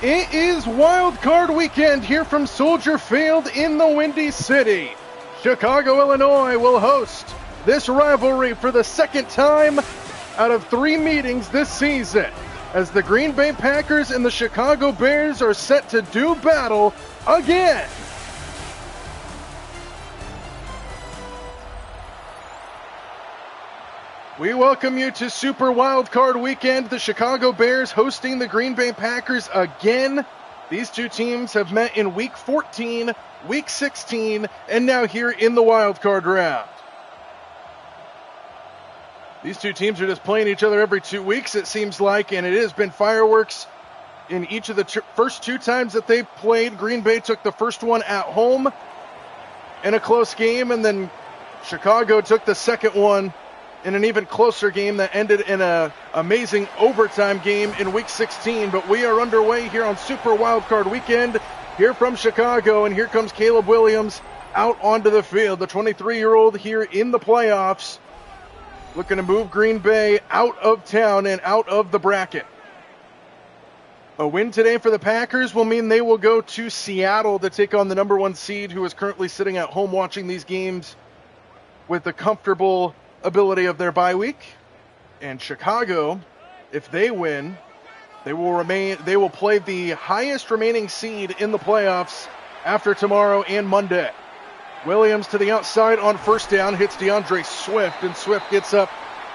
It is Wild Card Weekend here from Soldier Field in the Windy City. Chicago, Illinois will host this rivalry for the second time out of 3 meetings this season, as the Green Bay Packers and the Chicago Bears are set to do battle again. We welcome you to Super Wild Card Weekend. The Chicago Bears hosting the Green Bay Packers again. These two teams have met in Week 14, Week 16, and now here in the Wild Card round. These two teams are just playing each other every 2 weeks, it seems like, and it has been fireworks in each of the first 2 times that they've played. Green Bay took the first one at home in a close game, and then Chicago took the second one in an even closer game that ended in an amazing overtime game in Week 16. But we are underway here on Super Wildcard Weekend here from Chicago, and here comes Caleb Williams out onto the field, the 23-year-old here in the playoffs, looking to move Green Bay out of town and out of the bracket. A win today for the Packers will mean they will go to Seattle to take on the number 1 seed, who is currently sitting at home watching these games with the comfortable ability of their bye week. And Chicago, if they win, they will play the highest remaining seed in the playoffs after tomorrow and Monday. Williams to the outside on first down, hits DeAndre Swift, and Swift gets up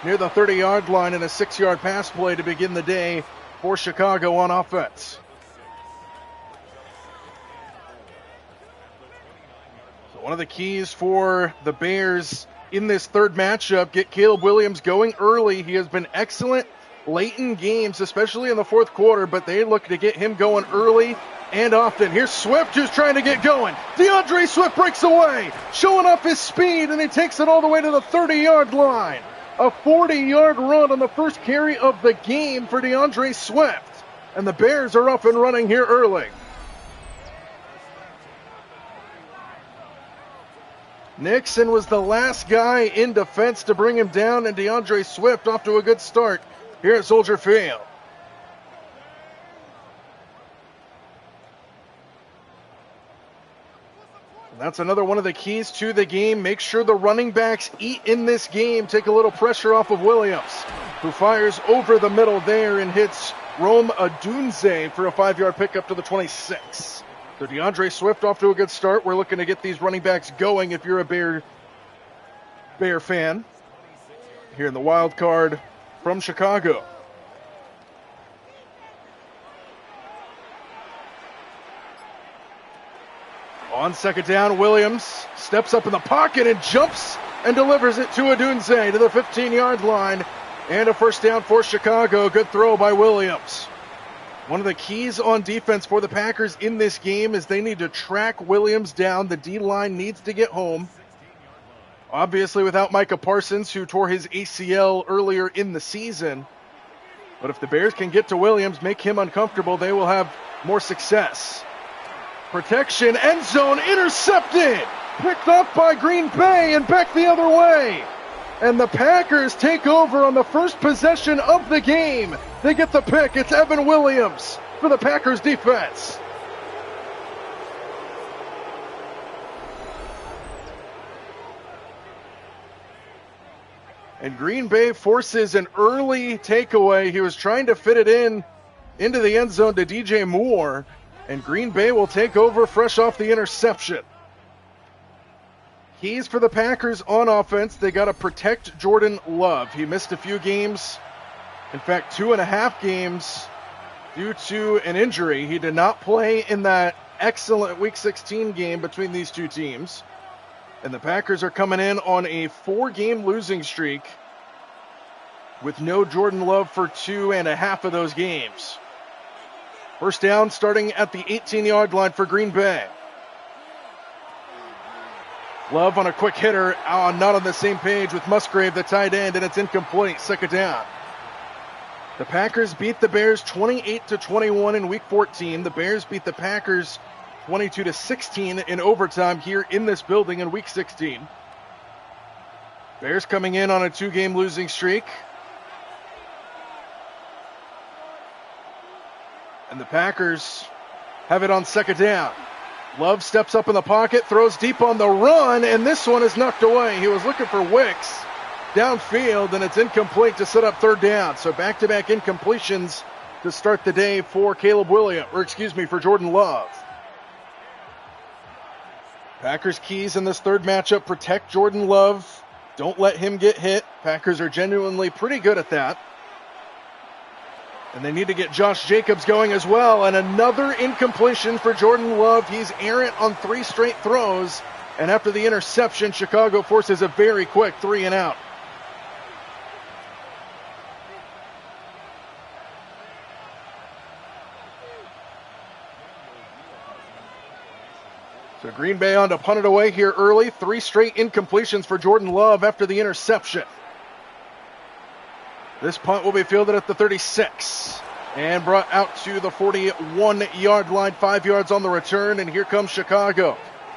near the 30-yard line in a 6-yard pass play to begin the day for Chicago on offense. So one of the keys for the Bears in this third matchup, get Caleb Williams going early. He has been excellent late in games, especially in the fourth quarter, but they look to get him going early and often. Here's Swift, who's trying to get going. DeAndre Swift breaks away, showing off his speed, and he takes it all the way to the 30-yard line. A 40-yard run on the first carry of the game for DeAndre Swift, and the Bears are up and running here early. Nixon was the last guy in defense to bring him down, and DeAndre Swift off to a good start here at Soldier Field. And that's another one of the keys to the game. Make sure the running backs eat in this game. Take a little pressure off of Williams, who fires over the middle there and hits Rome Odunze for a 5-yard pickup to the 26. So DeAndre Swift off to a good start. We're looking to get these running backs going if you're a Bear fan here in the wild card from Chicago. On second down, Williams steps up in the pocket and jumps and delivers it to Odunze to the 15-yard line. And a first down for Chicago. Good throw by Williams. One of the keys on defense for the Packers in this game is they need to track Williams down. The D-line needs to get home. Obviously without Micah Parsons, who tore his ACL earlier in the season. But if the Bears can get to Williams, make him uncomfortable, they will have more success. Protection, end zone, intercepted! Picked up by Green Bay and back the other way. And the Packers take over on the first possession of the game. They get the pick. It's Evan Williams for the Packers defense. And Green Bay forces an early takeaway. He was trying to fit it into the end zone to DJ Moore. And Green Bay will take over fresh off the interception. Keys for the Packers on offense. They got to protect Jordan Love. He missed a few games. In fact, 2.5 games due to an injury. He did not play in that excellent Week 16 game between these two teams. And the Packers are coming in on a 4-game losing streak with no Jordan Love for 2.5 of those games. First down starting at the 18-yard line for Green Bay. Love on a quick hitter, not on the same page with Musgrave, the tight end, and it's incomplete. Second down. The Packers beat the Bears 28-21 in Week 14. The Bears beat the Packers 22-16 in overtime here in this building in Week 16. Bears coming in on a 2-game losing streak. And the Packers have it on second down. Love steps up in the pocket, throws deep on the run, and this one is knocked away. He was looking for Wicks downfield, and it's incomplete to set up third down. So back-to-back incompletions to start the day for for Jordan Love. Packers keys in this third matchup: protect Jordan Love. Don't let him get hit. Packers are genuinely pretty good at that. And they need to get Josh Jacobs going as well. And another incompletion for Jordan Love. He's errant on 3 straight throws. And after the interception, Chicago forces a very quick 3 and out. So Green Bay on to punt it away here early. 3 straight incompletions for Jordan Love after the interception. This punt will be fielded at the 36 and brought out to the 41-yard line, 5 yards on the return, and here comes Chicago.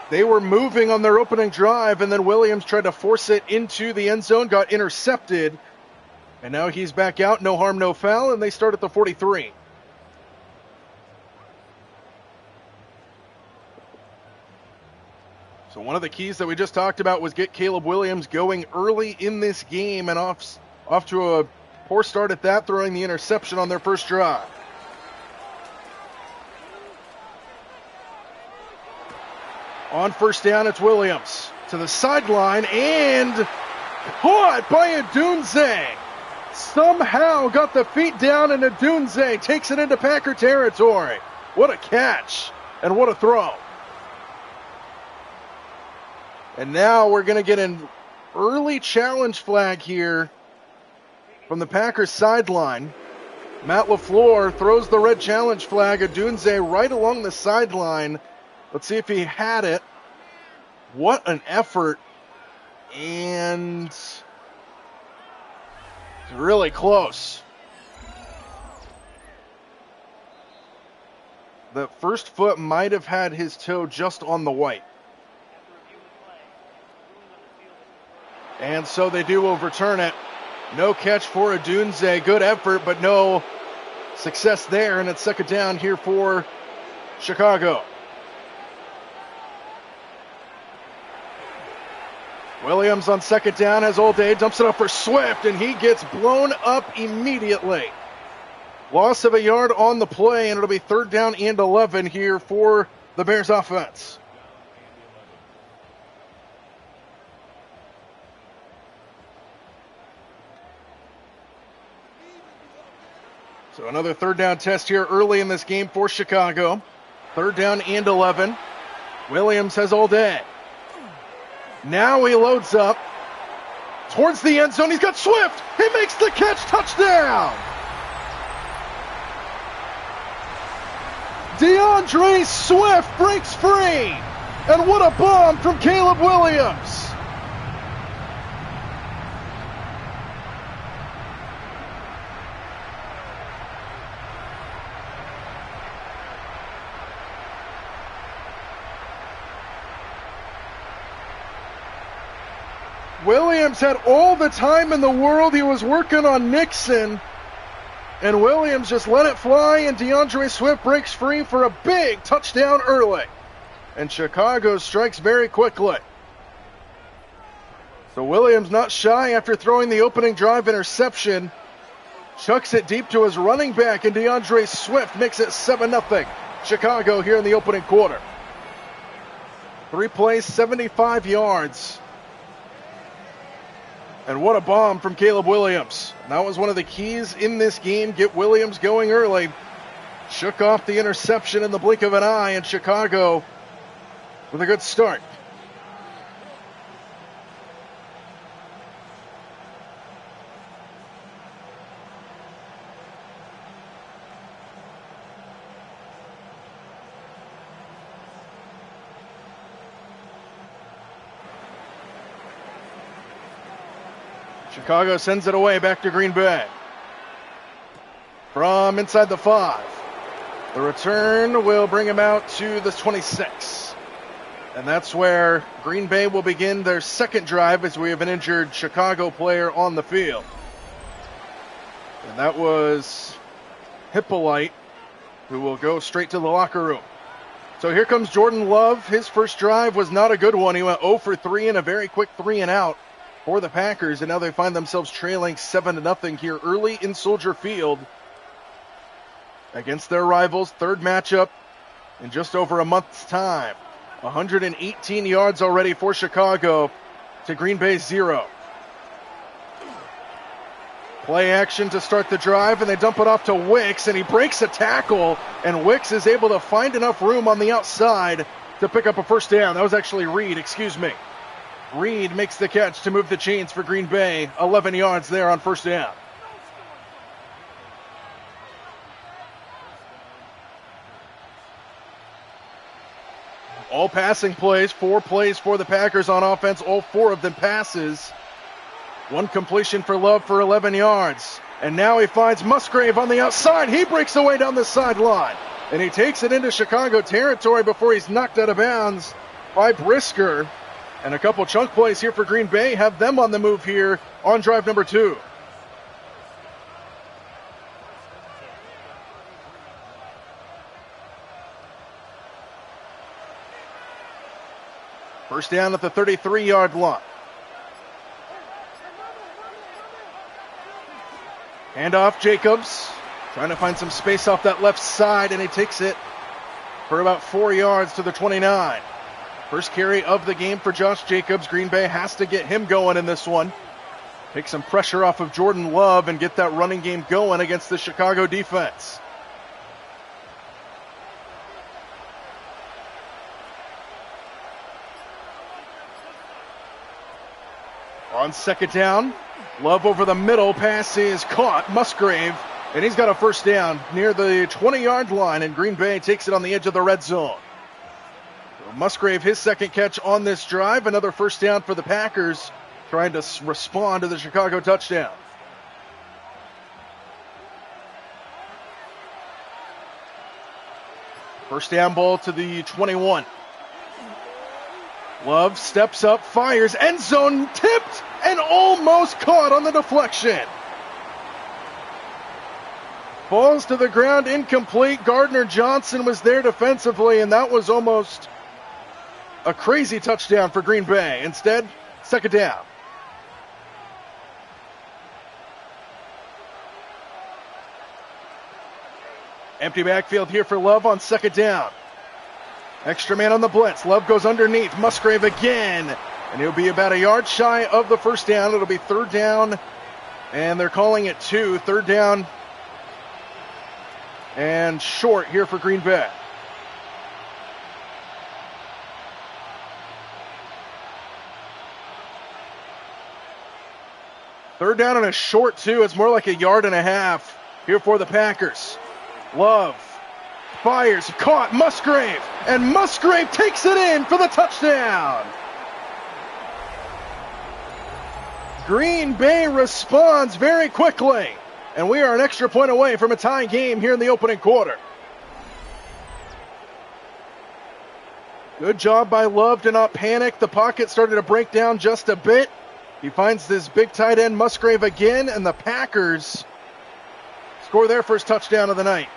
They were moving on their opening drive, and then Williams tried to force it into the end zone, got intercepted, and now he's back out, no harm, no foul, and they start at the 43. So one of the keys that we just talked about was get Caleb Williams going early in this game, and off to a poor start at that, throwing the interception on their first drive. On first down, it's Williams to the sideline and caught by Odunze. Somehow got the feet down, and Odunze takes it into Packer territory. What a catch and what a throw. And now we're going to get an early challenge flag here from the Packers sideline. Matt LaFleur throws the red challenge flag. Odunze right along the sideline. Let's see if he had it. What an effort. And it's really close. The first foot might have had his toe just on the white. And so they do overturn it. No catch for Odunze. Good effort, but no success there. And it's second down here for Chicago. Williams on second down has all day. Dumps it up for Swift, and he gets blown up immediately. Loss of a yard on the play, and it'll be third down and 11 here for the Bears offense. So another third down test here early in this game for Chicago. Third down and 11. Williams has all day. Now he loads up towards the end zone. He's got Swift. He makes the catch. Touchdown. DeAndre Swift breaks free. And what a bomb from Caleb Williams. Williams had all the time in the world. He was working on Nixon. And Williams just let it fly, and DeAndre Swift breaks free for a big touchdown early. And Chicago strikes very quickly. So Williams not shy after throwing the opening drive interception. Chucks it deep to his running back, and DeAndre Swift makes it 7-0. Chicago here in the opening quarter. 3 plays, 75 yards. And what a bomb from Caleb Williams. That was one of the keys in this game. Get Williams going early. Shook off the interception in the blink of an eye, and Chicago with a good start. Chicago sends it away back to Green Bay. From inside the 5. The return will bring him out to the 26. And that's where Green Bay will begin their second drive, as we have an injured Chicago player on the field. And that was Hippolyte, who will go straight to the locker room. So here comes Jordan Love. His first drive was not a good one. He went 0 for 3 in a very quick 3 and out for the Packers, and now they find themselves trailing 7-0 here early in Soldier Field against their rivals. Third matchup in just over a month's time. 118 yards already for Chicago to Green Bay's 0. Play action to start the drive, and they dump it off to Wicks, and he breaks a tackle, and Wicks is able to find enough room on the outside to pick up a first down. That was actually Reed, excuse me. Reed makes the catch to move the chains for Green Bay. 11 yards there on first down. All passing plays, 4 plays for the Packers on offense, all 4 of them passes. 1 completion for Love for 11 yards. And now he finds Musgrave on the outside. He breaks away down the sideline. And he takes it into Chicago territory before he's knocked out of bounds by Brisker. And a couple chunk plays here for Green Bay have them on the move here on drive number 2. First down at the 33-yard line. Handoff, Jacobs trying to find some space off that left side, and he takes it for about 4 yards to the 29. First carry of the game for Josh Jacobs. Green Bay has to get him going in this one. Take some pressure off of Jordan Love and get that running game going against the Chicago defense. On second down, Love over the middle, pass is caught, Musgrave, and he's got a first down near the 20-yard line, and Green Bay takes it on the edge of the red zone. So Musgrave, his second catch on this drive, another first down for the Packers, trying to respond to the Chicago touchdown. First down ball to the 21. Love steps up, fires, end zone, tipped, and almost caught on the deflection. Falls to the ground, incomplete. Gardner Johnson was there defensively, and that was almost a crazy touchdown for Green Bay. Instead, second down. Empty backfield here for Love on second down. Extra man on the blitz. Love goes underneath. Musgrave again. And he'll be about a yard shy of the first down. It'll be third down. And they're calling it 2. Third down and short here for Green Bay. Third down and a short, too. It's more like a yard and a half here for the Packers. Love fires, caught, Musgrave, and Musgrave takes it in for the touchdown. Green Bay responds very quickly, and we are an extra point away from a tie game here in the opening quarter. Good job by Love to not panic. The pocket started to break down just a bit. He finds this big tight end Musgrave again, and the Packers score their first touchdown of the night.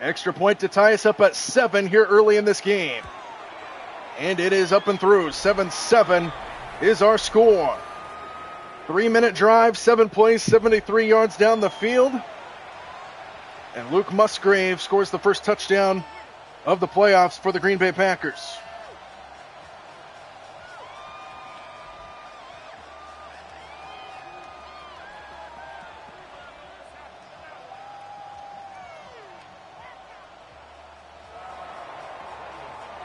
Extra point to tie us up at 7 here early in this game. And it is up and through. 7-7 is our score. 3-minute drive, 7 plays, 73 yards down the field. And Luke Musgrave scores the first touchdown of the playoffs for the Green Bay Packers.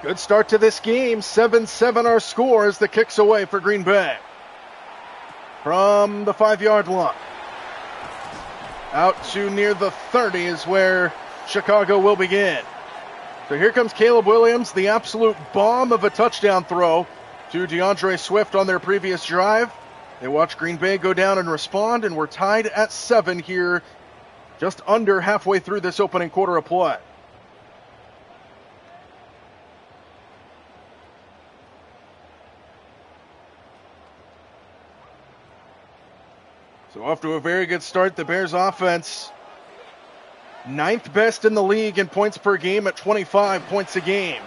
Good start to this game. 7-7 our score as the kicks away for Green Bay. From the 5-yard line. Out to near the 30 is where Chicago will begin. So here comes Caleb Williams, the absolute bomb of a touchdown throw to DeAndre Swift on their previous drive. They watch Green Bay go down and respond, and we're tied at 7 here, just under halfway through this opening quarter of play. So off to a very good start, the Bears offense. 9th best in the league in points per game at 25 points a game.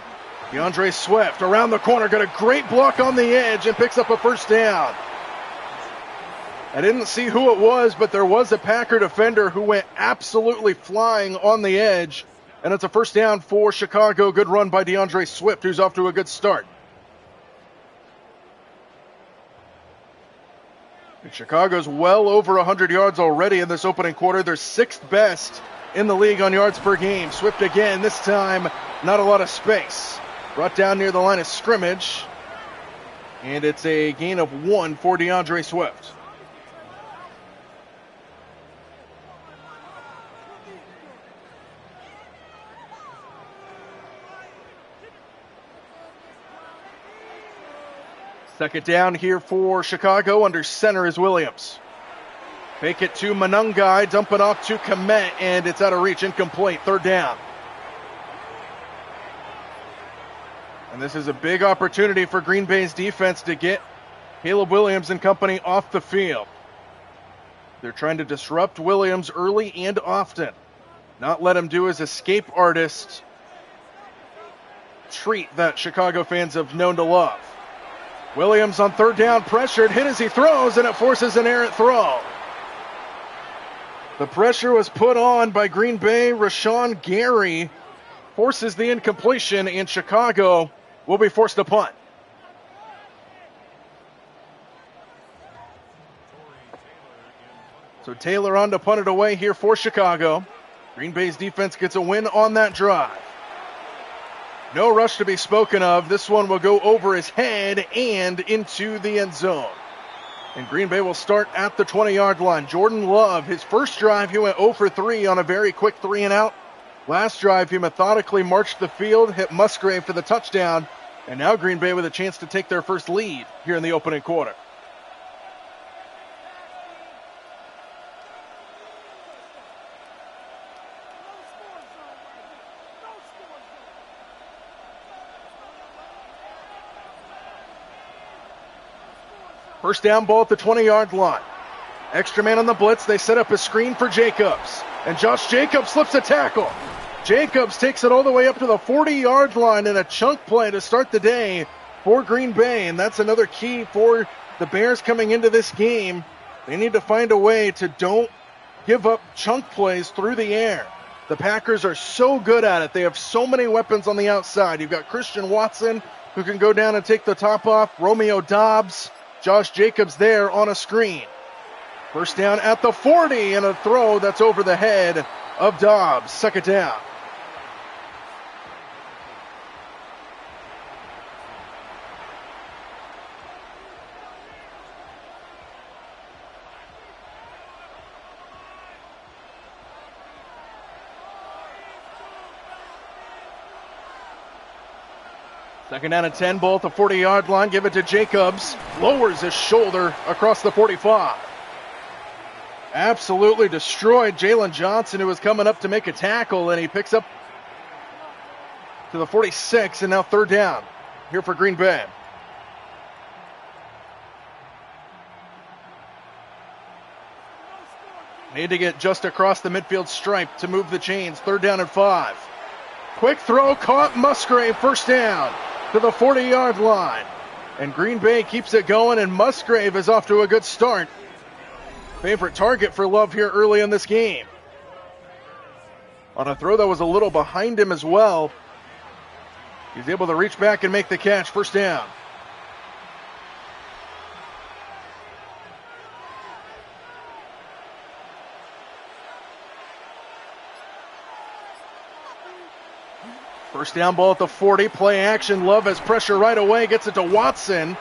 DeAndre Swift around the corner, got a great block on the edge and picks up a first down. I didn't see who it was, but there was a Packer defender who went absolutely flying on the edge. And it's a first down for Chicago. Good run by DeAndre Swift, who's off to a good start. And Chicago's well over 100 yards already in this opening quarter. They're 6th best in the league on yards per game. Swift again, this time not a lot of space. Brought down near the line of scrimmage. And it's a gain of 1 for DeAndre Swift. Second down here for Chicago. Under center is Williams. Fake it to Manungai, dump it off to Komet, and it's out of reach, incomplete. Third down. And this is a big opportunity for Green Bay's defense to get Caleb Williams and company off the field. They're trying to disrupt Williams early and often. Not let him do his escape artist treat that Chicago fans have known to love. Williams on third down, pressured, hit as he throws, and it forces an errant throw. The pressure was put on by Green Bay. Rashawn Gary forces the incompletion, and Chicago will be forced to punt. So Taylor on to punt it away here for Chicago. Green Bay's defense gets a win on that drive. No rush to be spoken of. This one will go over his head and into the end zone. And Green Bay will start at the 20-yard line. Jordan Love, his first drive, he went 0 for 3 on a very quick 3-and-out. Last drive, he methodically marched the field, hit Musgrave for the touchdown. And now Green Bay with a chance to take their first lead here in the opening quarter. First down ball at the 20-yard line. Extra man on the blitz. They set up a screen for Jacobs. And Josh Jacobs slips a tackle. Jacobs takes it all the way up to the 40-yard line in a chunk play to start the day for Green Bay. And that's another key for the Bears coming into this game. They need to find a way to don't give up chunk plays through the air. The Packers are so good at it. They have so many weapons on the outside. You've got Christian Watson, who can go down and take the top off. Romeo Doubs. Josh Jacobs there on a screen. First down at the 40 and a throw that's over the head of Doubs. Second down. Second down and 10, ball at the 40-yard line. Give it to Jacobs. Lowers his shoulder across the 45. Absolutely destroyed Jalen Johnson, who was coming up to make a tackle, and he picks up to the 46, and now third down here for Green Bay. Need to get just across the midfield stripe to move the chains. Third down and 5. Quick throw, caught Musgrave, first down to the 40-yard line. And Green Bay keeps it going, and Musgrave is off to a good start. Favorite target for Love here early in this game. On a throw that was a little behind him as well. He's able to reach back and make the catch. First down. First down ball at the 40. Play action. Love has pressure right away. Gets it to Watson.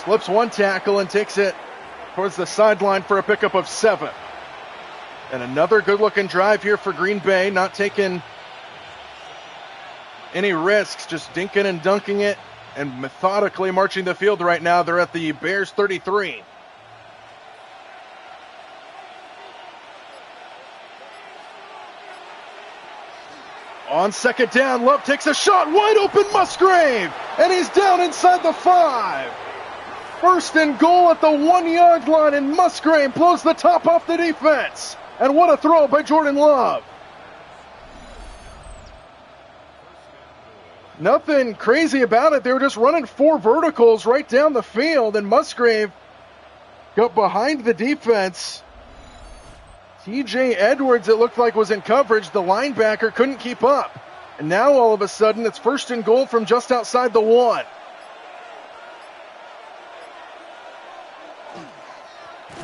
Slips one tackle and takes it towards the sideline for a pickup of 7. And another good-looking drive here for Green Bay. Not taking any risks. Just dinking and dunking it and methodically marching the field right now. They're at the Bears 33. On second down, Love takes a shot, wide open Musgrave, and he's down inside the 5. First and goal at the 1 yard line, and Musgrave blows the top off the defense. And what a throw by Jordan Love. Nothing crazy about it. They were just running 4 verticals right down the field, and Musgrave got behind the defense. TJ Edwards, it looked like, was in coverage. The linebacker couldn't keep up. And now all of a sudden it's first and goal from just outside the 1.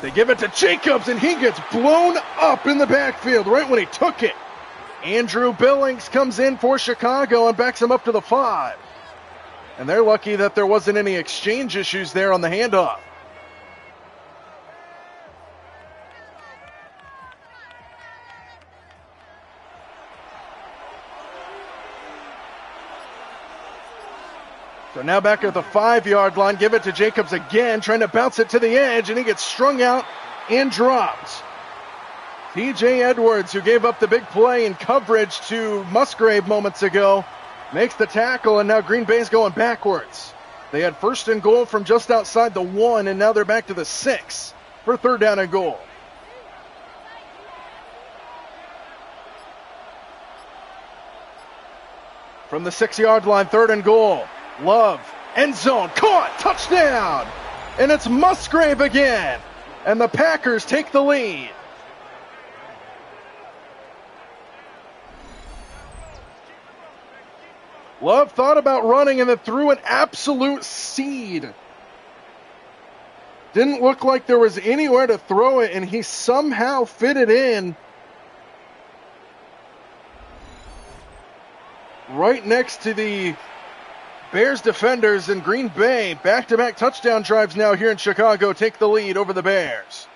They give it to Jacobs, and he gets blown up in the backfield right when he took it. Andrew Billings comes in for Chicago and backs him up to the 5. And they're lucky that there wasn't any exchange issues there on the handoff. So now back at the 5 yard line, give it to Jacobs again, trying to bounce it to the edge, and he gets strung out and dropped. TJ Edwards, who gave up the big play in coverage to Musgrave moments ago, makes the tackle, and now Green Bay's going backwards. They had first and goal from just outside the 1, and now they're back to the 6 for third down and goal. From the 6 yard line, third and goal. Love, end zone, caught, touchdown! And it's Musgrave again. And the Packers take the lead. Love thought about running and then threw an absolute seed. Didn't look like there was anywhere to throw it, and he somehow fit it in right next to the Bears defenders. In Green Bay. Back-to-back touchdown drives now here in Chicago take the lead over the Bears.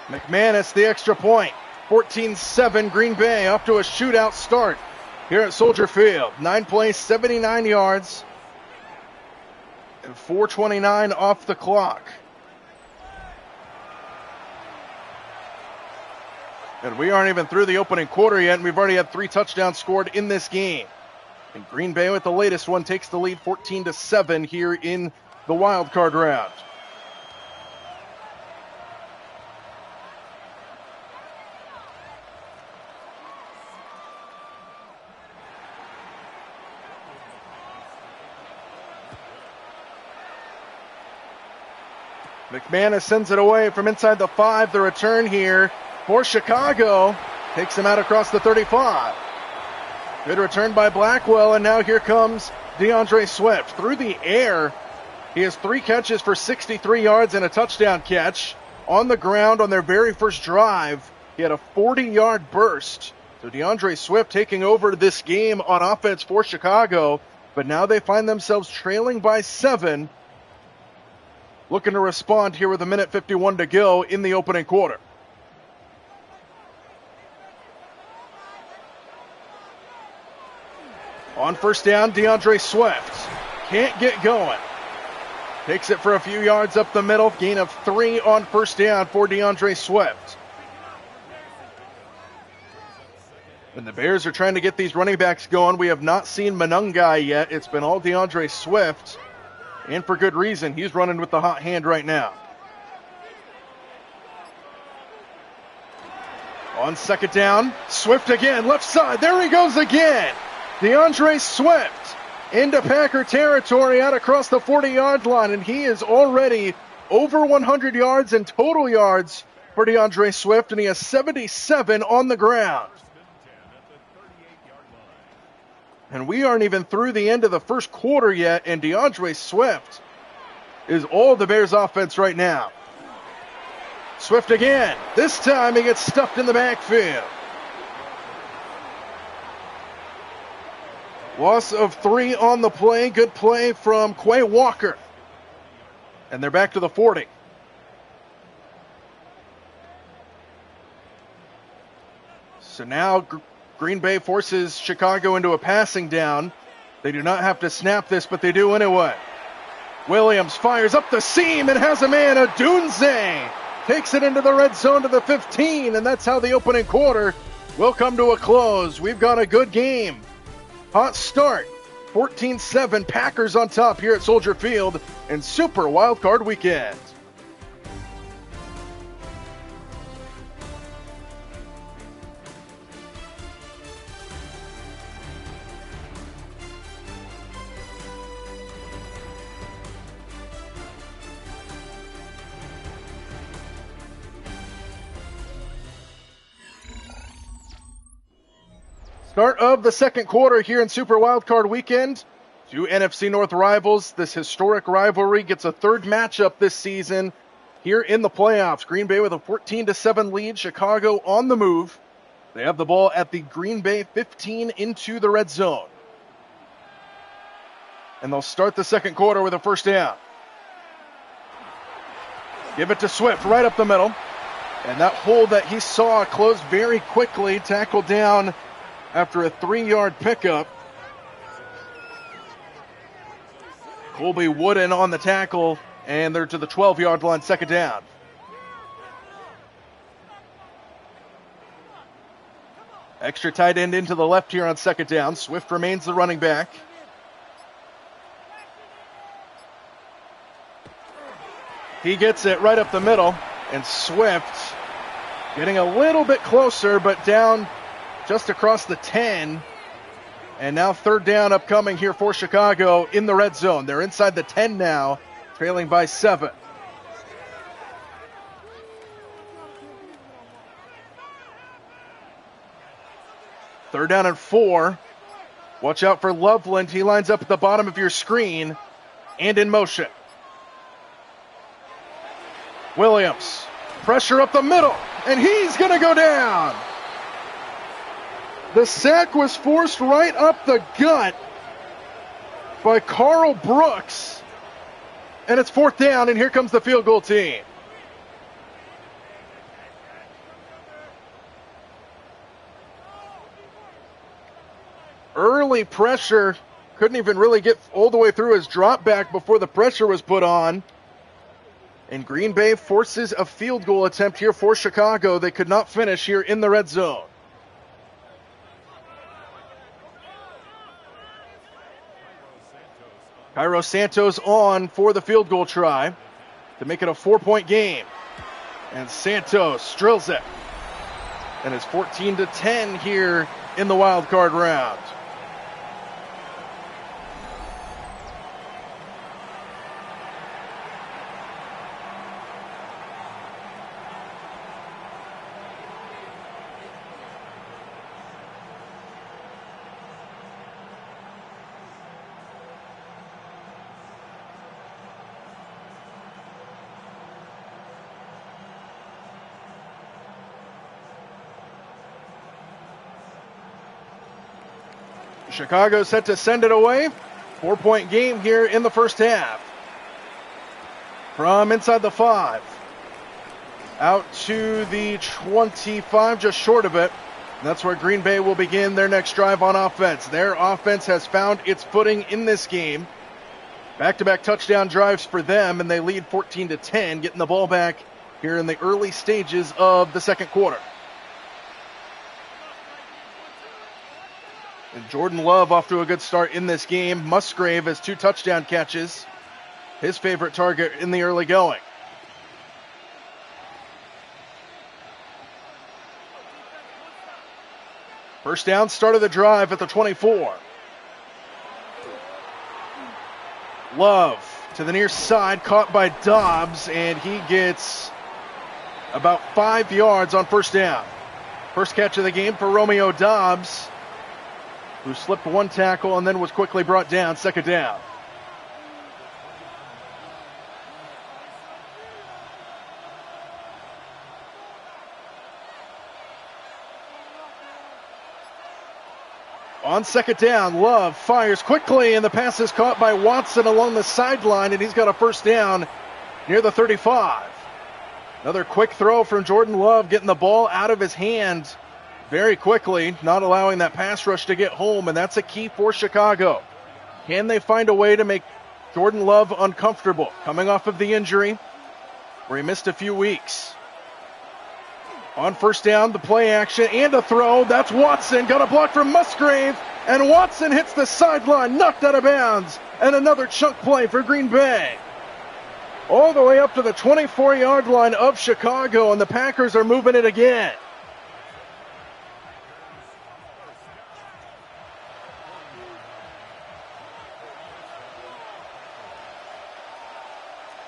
McManus the extra point. 14-7 Green Bay, off to a shootout start here at Soldier Field. 9 plays, 79 yards, and 4:29 off the clock. And we aren't even through the opening quarter yet, and we've already had 3 touchdowns scored in this game. And Green Bay with the latest one takes the lead 14-7 here in the wild card round. McManus sends it away from inside the 5. The return here for Chicago takes him out across the 35. Good return by Blackwell, and now here comes DeAndre Swift. Through the air, he has 3 catches for 63 yards and a touchdown catch. On the ground on their very first drive, he had a 40-yard burst. So DeAndre Swift taking over this game on offense for Chicago, but now they find themselves trailing by 7. Looking to respond here with 1:51 to go in the opening quarter. On first down, DeAndre Swift can't get going. Takes it for a few yards up the middle. Gain of 3 on first down for DeAndre Swift. And the Bears are trying to get these running backs going. We have not seen Monungai yet. It's been all DeAndre Swift. And for good reason. He's running with the hot hand right now. On second down, Swift again, left side. There he goes again. DeAndre Swift into Packer territory out across the 40-yard line. And he is already over 100 yards in total yards for DeAndre Swift. And he has 77 on the ground. And we aren't even through the end of the first quarter yet, and DeAndre Swift is all the Bears offense right now. Swift again. This time he gets stuffed in the backfield. Loss of 3 on the play. Good play from Quay Walker. And they're back to the 40. So now Green Bay forces Chicago into a passing down. They do not have to snap this, but they do anyway. Williams fires up the seam and has a man. Odunze takes it into the red zone to the 15, and that's how the opening quarter will come to a close. We've got a good game. Hot start. 14-7 Packers on top here at Soldier Field in Super Wildcard Weekend. Start of the second quarter here in Super Wildcard Weekend. Two NFC North rivals. This historic rivalry gets a third matchup this season here in the playoffs. Green Bay with a 14-7 lead. Chicago on the move. They have the ball at the Green Bay 15 into the red zone. And they'll start the second quarter with a first down. Give it to Swift right up the middle. And that hole that he saw closed very quickly. Tackled down after a 3-yard pickup. Colby Wooden on the tackle, and they're to the 12-yard line, second down. Extra tight end into the left here on second down. Swift remains the running back. He gets it right up the middle, and Swift getting a little bit closer, but down just across the 10. And now third down upcoming here for Chicago in the red zone. They're inside the 10 now, trailing by 7. Third down and 4. Watch out for Loveland. He lines up at the bottom of your screen and in motion. Williams, pressure up the middle, and he's going to go down. The sack was forced right up the gut by Carl Brooks. And it's fourth down, and here comes the field goal team. Early pressure. Couldn't even really get all the way through his drop back before the pressure was put on. And Green Bay forces a field goal attempt here for Chicago. They could not finish here in the red zone. Cairo Santos on for the field goal try to make it a 4-point game. And Santos drills it. And it's 14-10 here in the wild card round. Chicago set to send it away. 4-point game here in the first half. From inside the 5. Out to the 25, just short of it. And that's where Green Bay will begin their next drive on offense. Their offense has found its footing in this game. Back-to-back touchdown drives for them, and they lead 14-10, getting the ball back here in the early stages of the second quarter. And Jordan Love off to a good start in this game. Musgrave has 2 touchdown catches. His favorite target in the early going. First down, start of the drive at the 24. Love to the near side, caught by Dobbs, and he gets about 5 yards on first down. First catch of the game for Romeo Dobbs, who slipped one tackle and then was quickly brought down, second down. On second down, Love fires quickly, and the pass is caught by Watson along the sideline, and he's got a first down near the 35. Another quick throw from Jordan Love, getting the ball out of his hand very quickly, not allowing that pass rush to get home, and that's a key for Chicago. Can they find a way to make Jordan Love uncomfortable, coming off of the injury where he missed a few weeks? On first down, the play action and a throw. That's Watson. Got a block from Musgrave. And Watson hits the sideline, knocked out of bounds. And another chunk play for Green Bay. All the way up to the 24-yard line of Chicago, and the Packers are moving it again.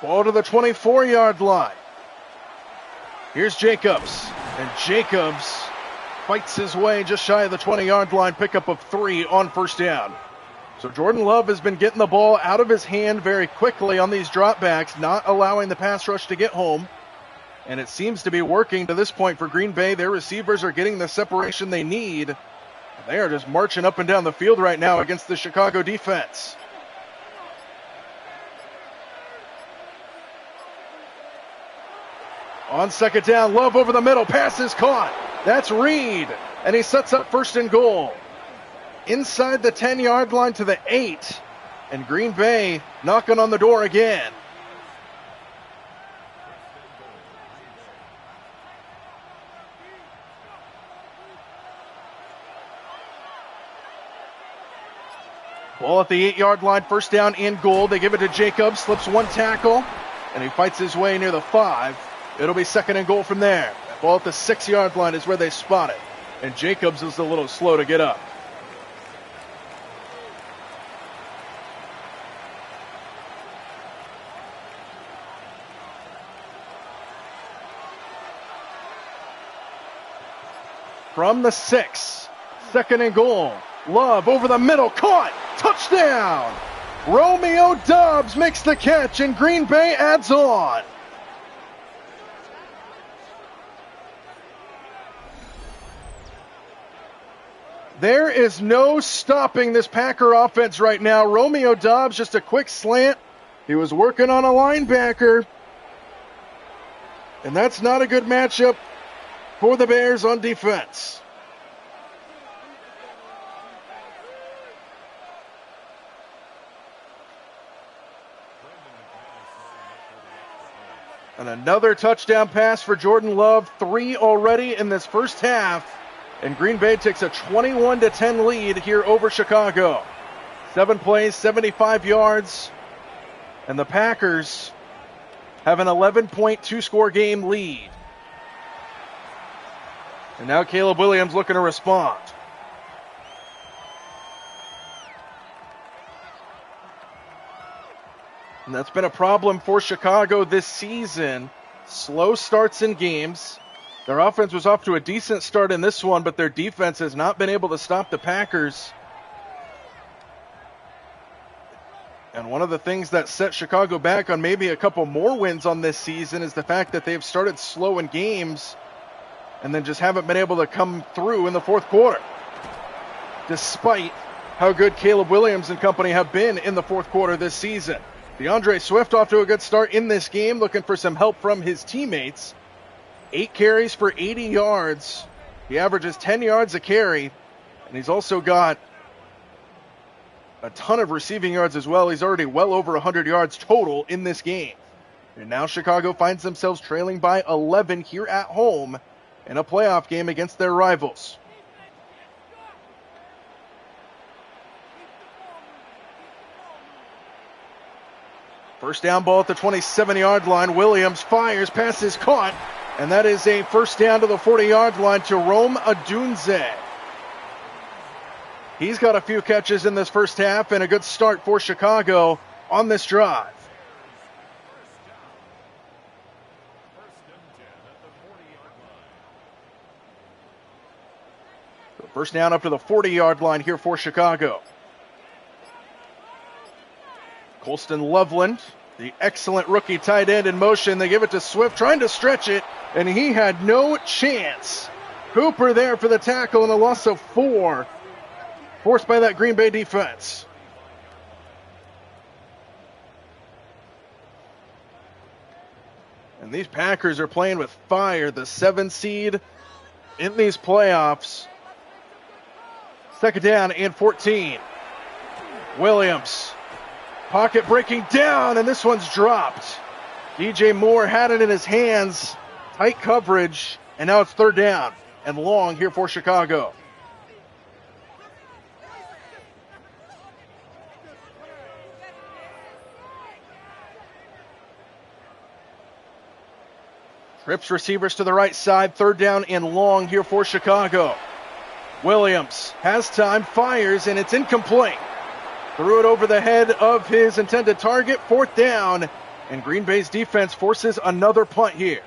Ball to the 24-yard line. Here's Jacobs, and Jacobs fights his way just shy of the 20-yard line, pickup of 3 on first down. So Jordan Love has been getting the ball out of his hand very quickly on these dropbacks, not allowing the pass rush to get home. And it seems to be working to this point for Green Bay. Their receivers are getting the separation they need. They are just marching up and down the field right now against the Chicago defense. On second down, Love over the middle, pass is caught. That's Reed, and he sets up first and goal. Inside the 10-yard line to the 8, and Green Bay knocking on the door again. Ball at the 8-yard line, first down and goal. They give it to Jacobs, slips one tackle, and he fights his way near the 5. It'll be second and goal from there. Ball at the 6-yard line is where they spot it, and Jacobs is a little slow to get up. From the 6, second and goal. Love over the middle, caught, touchdown! Romeo Doubs makes the catch, and Green Bay adds on. There is no stopping this Packer offense right now. Romeo Doubs, just a quick slant. He was working on a linebacker. And that's not a good matchup for the Bears on defense. And another touchdown pass for Jordan Love. 3 already in this first half. And Green Bay takes a 21-10 lead here over Chicago. 7 plays, 75 yards. And the Packers have an 11.2 score game lead. And now Caleb Williams looking to respond. And that's been a problem for Chicago this season. Slow starts in games. Their offense was off to a decent start in this one, but their defense has not been able to stop the Packers. And one of the things that set Chicago back on maybe a couple more wins on this season is the fact that they've started slow in games and then just haven't been able to come through in the fourth quarter, despite how good Caleb Williams and company have been in the fourth quarter this season. DeAndre Swift off to a good start in this game, looking for some help from his teammates. 8 carries for 80 yards. He averages 10 yards a carry, and he's also got a ton of receiving yards as well. He's already well over 100 yards total in this game. And now Chicago finds themselves trailing by 11 here at home in a playoff game against their rivals. First down ball at the 27-yard line. Williams fires, pass is caught, and that is a first down to the 40-yard line to Rome Odunze. He's got a few catches in this first half and a good start for Chicago on this drive. So first down up to the 40-yard line here for Chicago. Colston Loveland, the excellent rookie tight end in motion. They give it to Swift, trying to stretch it, and he had no chance. Cooper there for the tackle and a loss of 4, forced by that Green Bay defense. And these Packers are playing with fire, the 7 seed in these playoffs. Second down and 14. Williams. Pocket breaking down, and this one's dropped. DJ Moore had it in his hands. Tight coverage, And now it's 3rd down and long here for Chicago. Trips receivers to the right side. 3rd down and long here for Chicago. Williams has time, fires, and it's incomplete. Threw it over the head of his intended target. 4th down, and Green Bay's defense forces another punt here.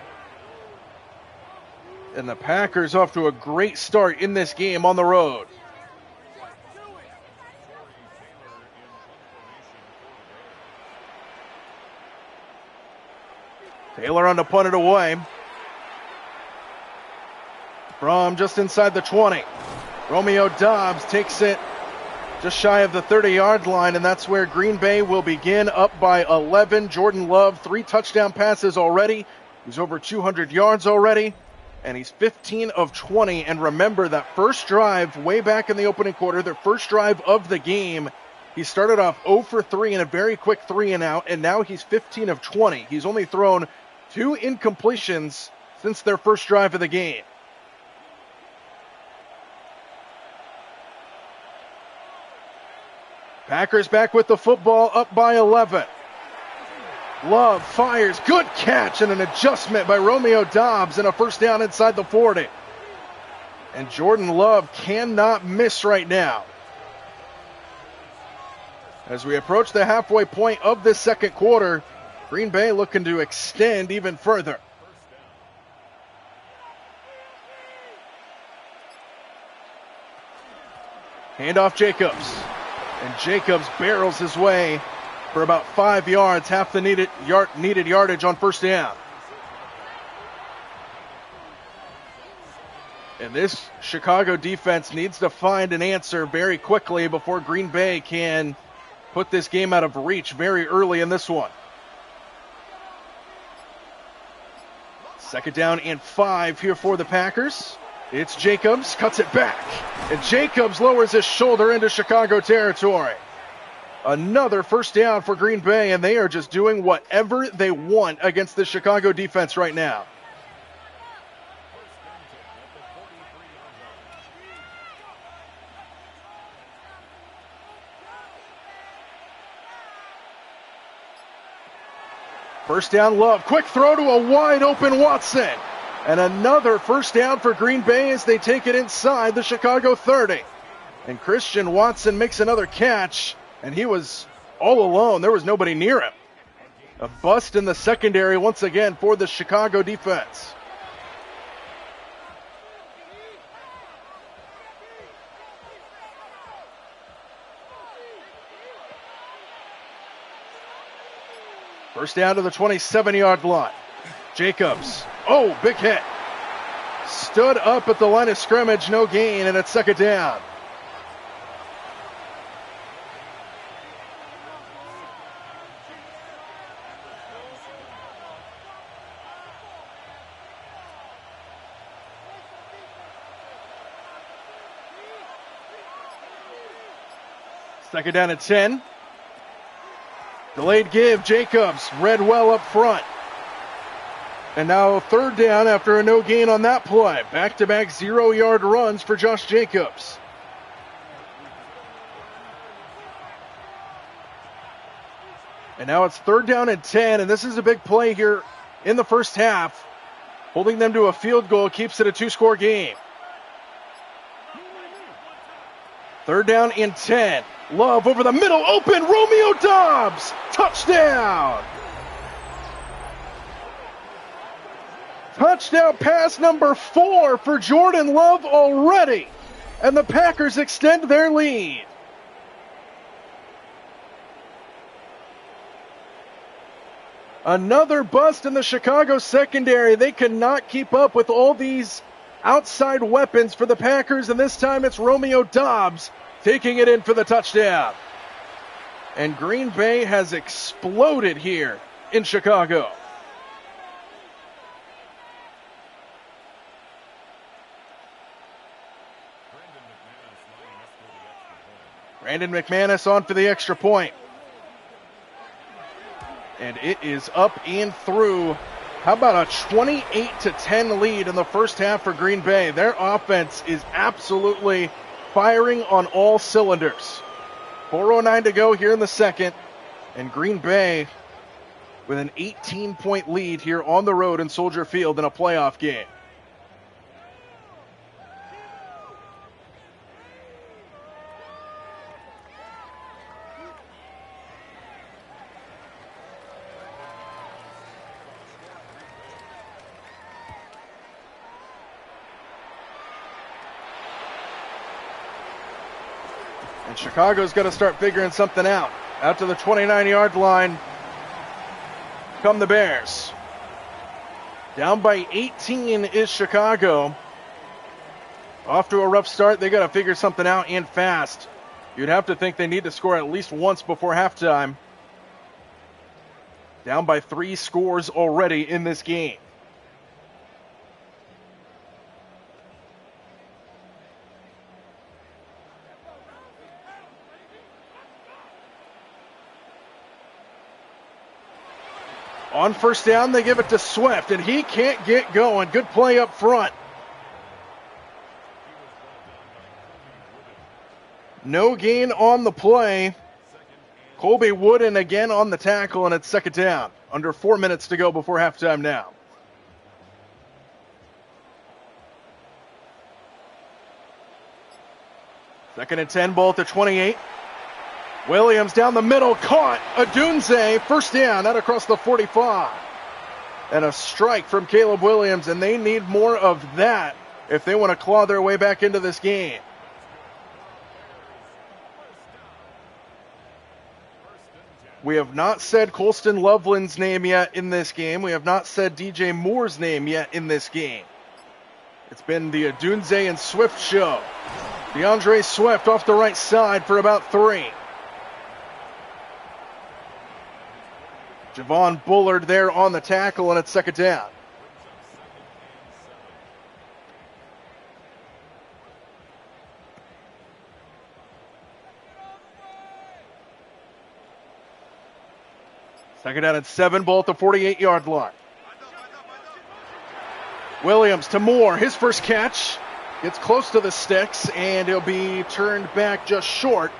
And the Packers off to a great start in this game on the road. Taylor on to punt it away. From just inside the 20. Romeo Doubs takes it just shy of the 30-yard line, and that's where Green Bay will begin, up by 11. Jordan Love, 3 touchdown passes already. He's over 200 yards already, and he's 15 of 20. And remember, that first drive way back in the opening quarter, their first drive of the game, he started off 0 for 3 in a very quick 3-and-out, and now he's 15 of 20. He's only thrown 2 incompletions since their first drive of the game. Packers back with the football, up by 11. Love fires, good catch, and an adjustment by Romeo Doubs, and a 1st down inside the 40. And Jordan Love cannot miss right now. As we approach the halfway point of this second quarter, Green Bay looking to extend even further. Handoff Jacobs. And Jacobs barrels his way for about 5 yards, half the needed yardage on 1st down. And this Chicago defense needs to find an answer very quickly before Green Bay can put this game out of reach very early in this one. 2nd down and 5 here for the Packers. It's Jacobs, cuts it back. And Jacobs lowers his shoulder into Chicago territory. Another 1st down for Green Bay, and they are just doing whatever they want against the Chicago defense right now. First down, Love. Quick throw to a wide open Watson. And another 1st down for Green Bay as they take it inside the Chicago 30. And Christian Watson makes another catch, and he was all alone. There was nobody near him. A bust in the secondary once again for the Chicago defense. First down to the 27-yard line. Jacobs. Oh, big hit. Stood up at the line of scrimmage, no gain, and it's 2nd down. Second down at 10. Delayed give, Jacobs read well up front. And now 3rd down after a no gain on that play. Back-to-back 0-yard runs for Josh Jacobs. And now it's 3rd down and 10, and this is a big play here in the first half. Holding them to a field goal keeps it a 2-score game. 3rd down and 10. Love over the middle, open, Romeo Doubs, touchdown! Touchdown pass number 4 for Jordan Love already, and the Packers extend their lead. Another bust in the Chicago secondary. They cannot keep up with all these outside weapons for the Packers, and this time it's Romeo Doubs taking it in for the touchdown. And Green Bay has exploded here in Chicago. Brandon McManus on for the extra point. And it is up and through How about a 28-10 lead in the first half for Green Bay? Their offense is absolutely firing on all cylinders. 4:09 to go here in the second, and Green Bay with an 18-point lead here on the road in Soldier Field in a playoff game. And Chicago's got to start figuring something out. Out to the 29-yard line come the Bears. Down by 18 is Chicago. Off to a rough start. They got to figure something out and fast. You'd have to think they need to score at least once before halftime. Down by 3 scores already in this game. On first down, they give it to Swift, and he can't get going. Good play up front. No gain on the play. Colby Wooden again on the tackle, and it's second down. Under 4 minutes to go before halftime now. Second and 10, ball at the 28. Williams down the middle, caught. Adunze, first down, out across the 45. And a strike from Caleb Williams, and they need more of that if they want to claw their way back into this game. We have not said Colston Loveland's name yet in this game. We have not said DJ Moore's name yet in this game. It's been the Adunze and Swift show. DeAndre Swift off the right side for about 3. Javon Bullard there on the tackle, and it's second down. Second down and 7, ball at the 48-yard line. Williams to Moore, his first catch. Gets close to the sticks, and he'll be turned back just short.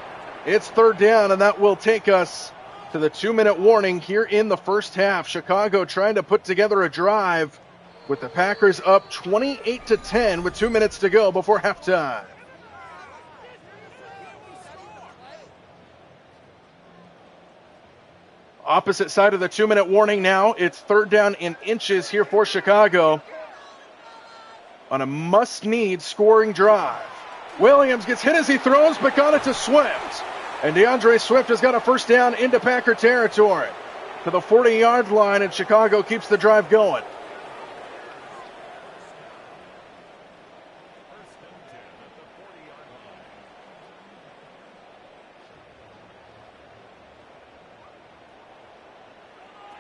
It's third down, and that will take us to the 2-minute warning here in the first half. Chicago trying to put together a drive with the Packers up 28-10 with 2 minutes to go before halftime. Opposite side of the 2-minute warning now. It's third down in inches here for Chicago on a must-need scoring drive. Williams gets hit as he throws, but got it to Swift. And DeAndre Swift has got a first down into Packer territory to the 40-yard line, and Chicago keeps the drive going.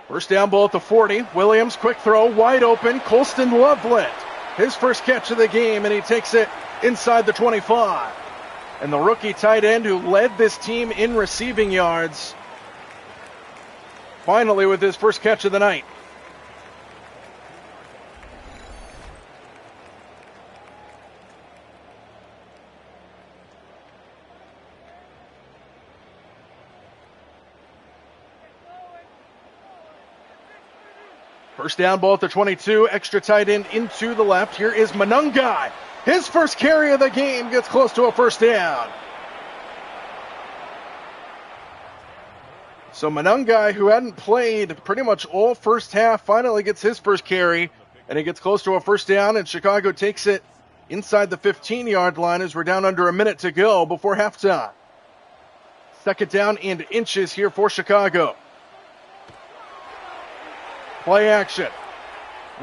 First down, ball at the 40. Williams, quick throw, wide open. Colston Loveland, his first catch of the game, and he takes it inside the 25. And the rookie tight end who led this team in receiving yards, finally with his first catch of the night. First down, ball at the 22, extra tight end into the left. Here is Manungai. His first carry of the game gets close to a first down. So Manungai, who hadn't played pretty much all first half, finally gets his first carry, and he gets close to a first down, and Chicago takes it inside the 15-yard line as we're down under a minute to go before halftime. Second down and inches here for Chicago. Play action.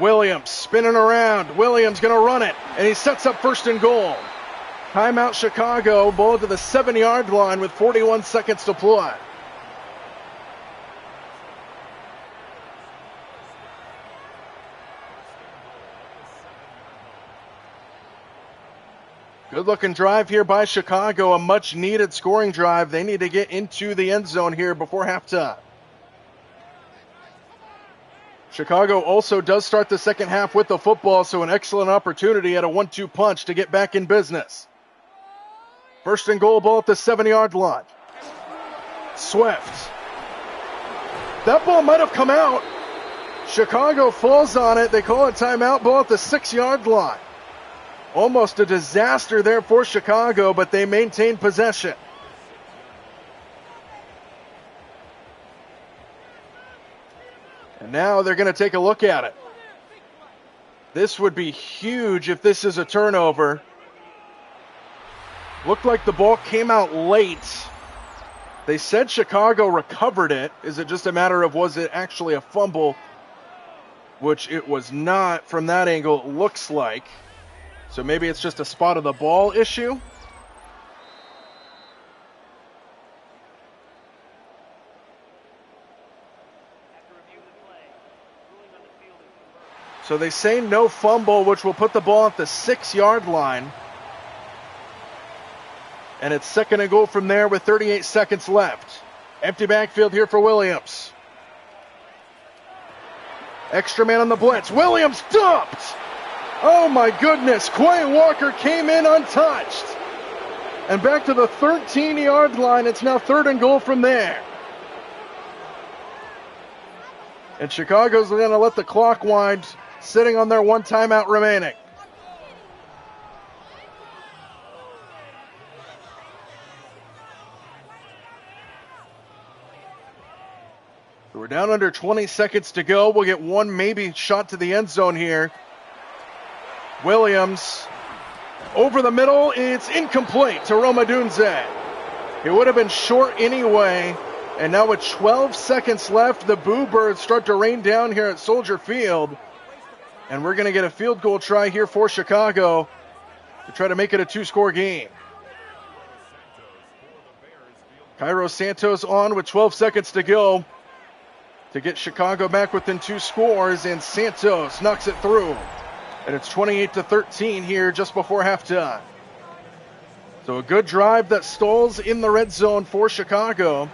Williams spinning around. Williams going to run it, and he sets up first and goal. Timeout Chicago, ball to the 7-yard line with 41 seconds to play. Good looking drive here by Chicago, a much needed scoring drive. They need to get into the end zone here before halftime. Chicago also does start the second half with the football, so an excellent opportunity at a 1-2 punch to get back in business. First and goal, ball at the 7-yard line. Swift. That ball might have come out. Chicago falls on it. They call a timeout, ball at the 6-yard line. Almost a disaster there for Chicago, but they maintain possession. And now they're going to take a look at it. This would be huge if this is a turnover. Looked like the ball came out late. They said Chicago recovered it. Is it just a matter of was it actually a fumble? Which it was not from that angle, it looks like. So maybe it's just a spot of the ball issue. So they say no fumble, which will put the ball at the 6-yard line. And it's second and goal from there with 38 seconds left. Empty backfield here for Williams. Extra man on the blitz. Williams dumped! Oh my goodness, Quay Walker came in untouched. And back to the 13-yard line. It's now third and goal from there. And Chicago's going to let the clock wind, sitting on their one timeout remaining. So we're down under 20 seconds to go. We'll get one maybe shot to the end zone here. Williams over the middle. It's incomplete to Roma Dunze. It would have been short anyway. And now with 12 seconds left, the Boo Birds start to rain down here at Soldier Field. And we're going to get a field goal try here for Chicago to try to make it a 2-score game. Cairo Santos on with 12 seconds to go to get Chicago back within 2 scores, and Santos knocks it through. And it's 28-13 here just before halftime. So a good drive that stalls in the red zone for Chicago,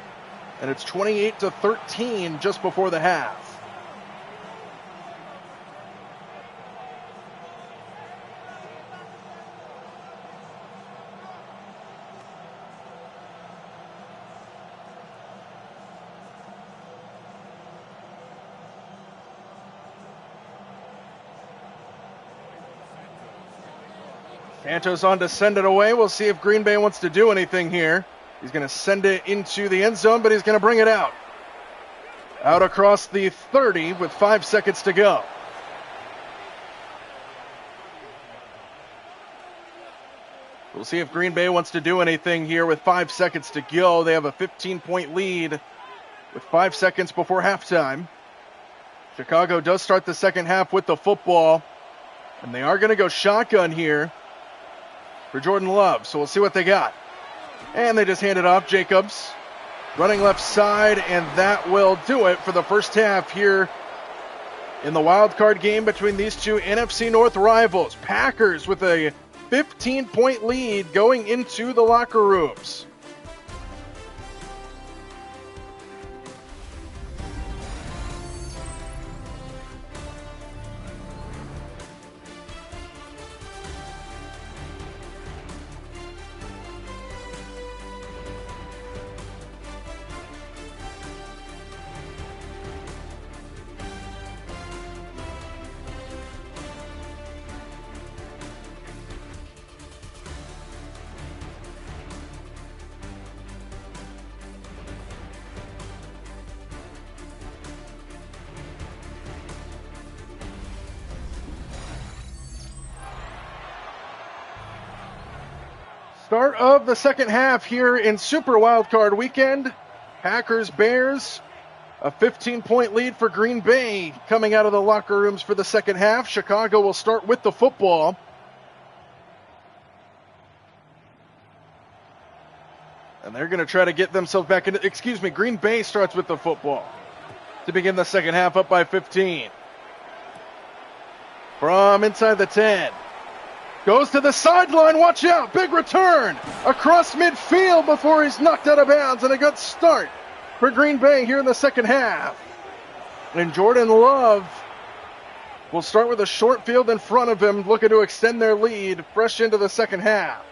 and it's 28-13 just before the half. Santos on to send it away. We'll see if Green Bay wants to do anything here. He's going to send it into the end zone, but he's going to bring it out. Out across the 30 with 5 seconds to go. We'll see if Green Bay wants to do anything here with 5 seconds to go. They have a 15-point lead with 5 seconds before halftime. Chicago does start the second half with the football, and they are going to go shotgun here for Jordan Love. So we'll see what they got. And they just hand it off. Jacobs running left side, and that will do it for the first half here in the wild card game between these two NFC North rivals. Packers with a 15-point lead going into the locker rooms. Start of the second half here in Super Wildcard Weekend. Packers, Bears, a 15-point lead for Green Bay coming out of the locker rooms for the second half. Chicago will start with the football. And they're going to try to get themselves back into, Green Bay starts with the football to begin the second half, up by 15. From inside the 10. Goes to the sideline, watch out, big return across midfield before he's knocked out of bounds, and a good start for Green Bay here in the second half. And Jordan Love will start with a short field in front of him, looking to extend their lead fresh into the second half.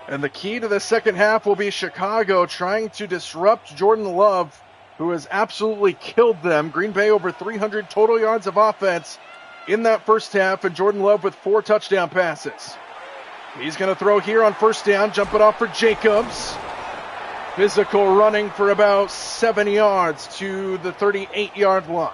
And the key to the second half will be Chicago trying to disrupt Jordan Love, who has absolutely killed them. Green Bay over 300 total yards of offense in that first half, and Jordan Love with 4 touchdown passes. He's going to throw here on first down, jump it off for Jacobs. Physical running for about 7 yards to the 38-yard line.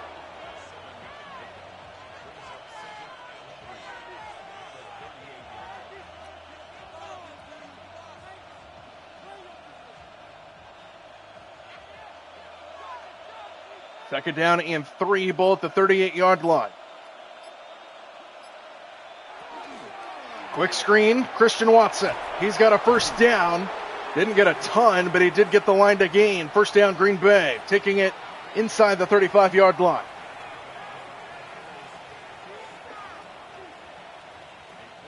Second down and 3, ball at the 38-yard line. Quick screen, Christian Watson. He's got a first down. Didn't get a ton, but he did get the line to gain. First down, Green Bay, taking it inside the 35-yard line.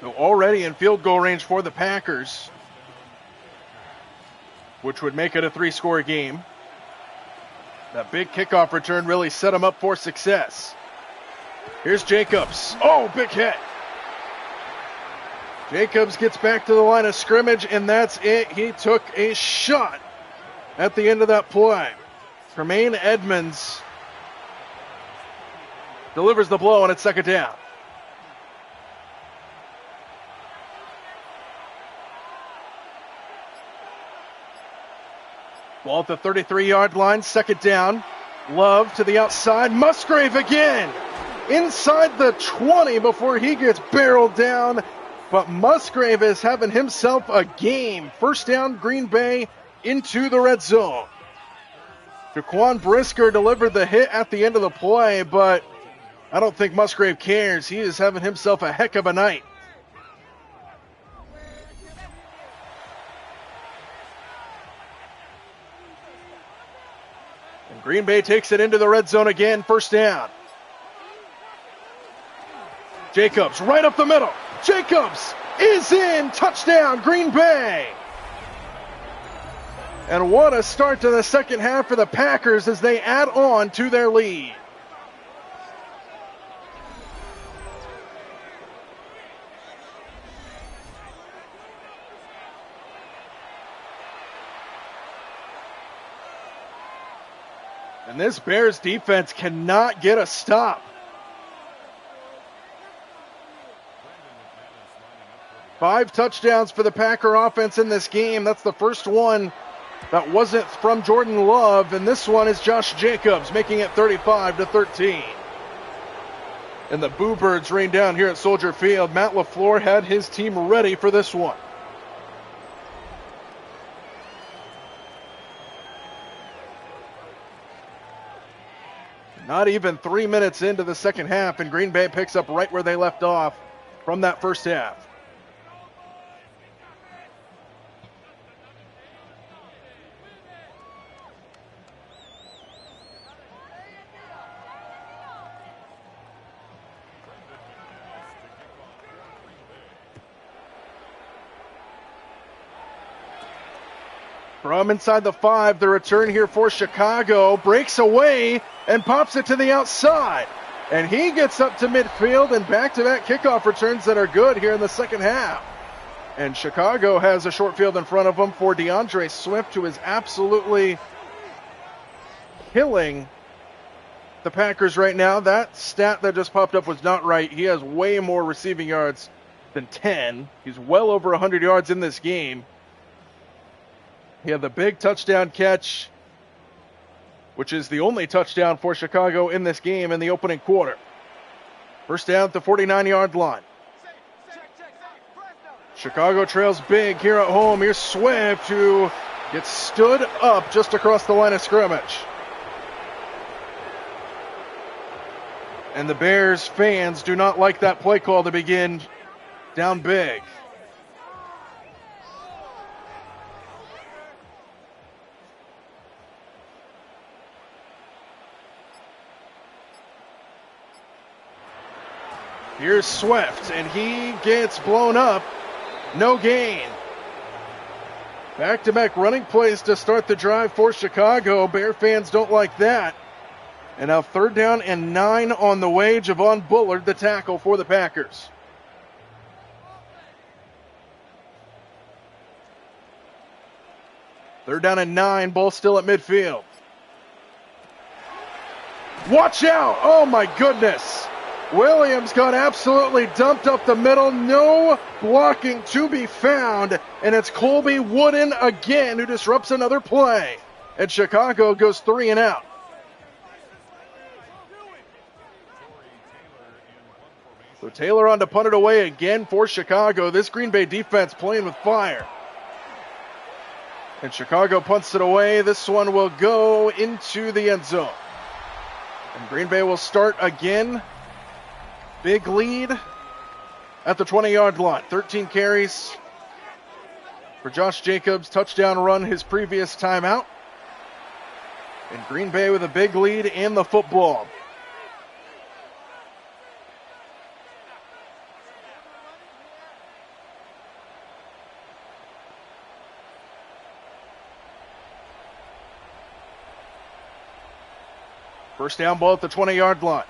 So already in field goal range for the Packers, which would make it a 3-score game. That big kickoff return really set him up for success. Here's Jacobs. Oh, big hit. Jacobs gets back to the line of scrimmage, and that's it. He took a shot at the end of that play. Tremaine Edmonds delivers the blow, and it's second down. Ball at the 33-yard line, second down. Love to the outside. Musgrave again. Inside the 20 before he gets barreled down. But Musgrave is having himself a game. First down, Green Bay into the red zone. Jaquan Brisker delivered the hit at the end of the play, but I don't think Musgrave cares. He is having himself a heck of a night. And Green Bay takes it into the red zone again, first down. Jacobs right up the middle. Jacobs is in. Touchdown, Green Bay. And what a start to the second half for the Packers as they add on to their lead. And this Bears defense cannot get a stop. 5 touchdowns for the Packer offense in this game. That's the first one that wasn't from Jordan Love, and this one is Josh Jacobs, making it 35-13. And the Boo Birds rain down here at Soldier Field. Matt LaFleur had his team ready for this one. Not even 3 minutes into the second half, and Green Bay picks up right where they left off from that first half. From inside the 5, the return here for Chicago. Breaks away and pops it to the outside. And he gets up to midfield, and back-to-back kickoff returns that are good here in the second half. And Chicago has a short field in front of them for DeAndre Swift, who is absolutely killing the Packers right now. That stat that just popped up was not right. He has way more receiving yards than 10. He's well over 100 yards in this game. He had the big touchdown catch, which is the only touchdown for Chicago in this game in the opening quarter. First down at the 49-yard line. Chicago trails big here at home. Here's Swift, who gets stood up just across the line of scrimmage. And the Bears fans do not like that play call to begin down big. Here's Swift, and he gets blown up. No gain. Back-to-back running plays to start the drive for Chicago. Bear fans don't like that. And now 3rd down and 9 on the way. Javon Bullard, the tackle for the Packers. Third down and 9, ball still at midfield. Watch out! Oh my goodness! Williams got absolutely dumped up the middle. No blocking to be found. And it's Colby Wooden again who disrupts another play. And Chicago goes 3 and out. So Taylor on to punt it away again for Chicago. This Green Bay defense playing with fire. And Chicago punts it away. This one will go into the end zone. And Green Bay will start again. Big lead at the 20-yard line. 13 carries for Josh Jacobs. Touchdown run his previous timeout. And Green Bay with a big lead in the football. First down ball at the 20-yard line.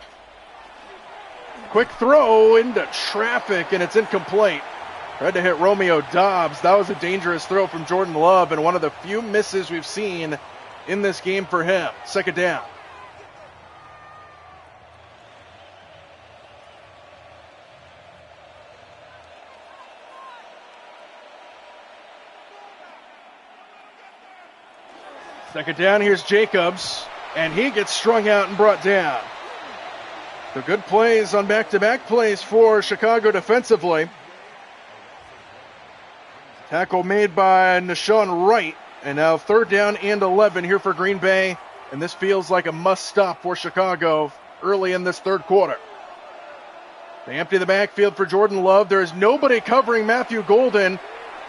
Quick throw into traffic, and it's incomplete. Tried to hit Romeo Dobbs. That was a dangerous throw from Jordan Love, and one of the few misses we've seen in this game for him. 2nd down. Second down, here's Jacobs, and he gets strung out and brought down. The good plays on back-to-back plays for Chicago defensively. Tackle made by Nashawn Wright, and now 3rd down and 11 here for Green Bay, and this feels like a must-stop for Chicago early in this 3rd quarter. They empty the backfield for Jordan Love. There is nobody covering Matthew Golden.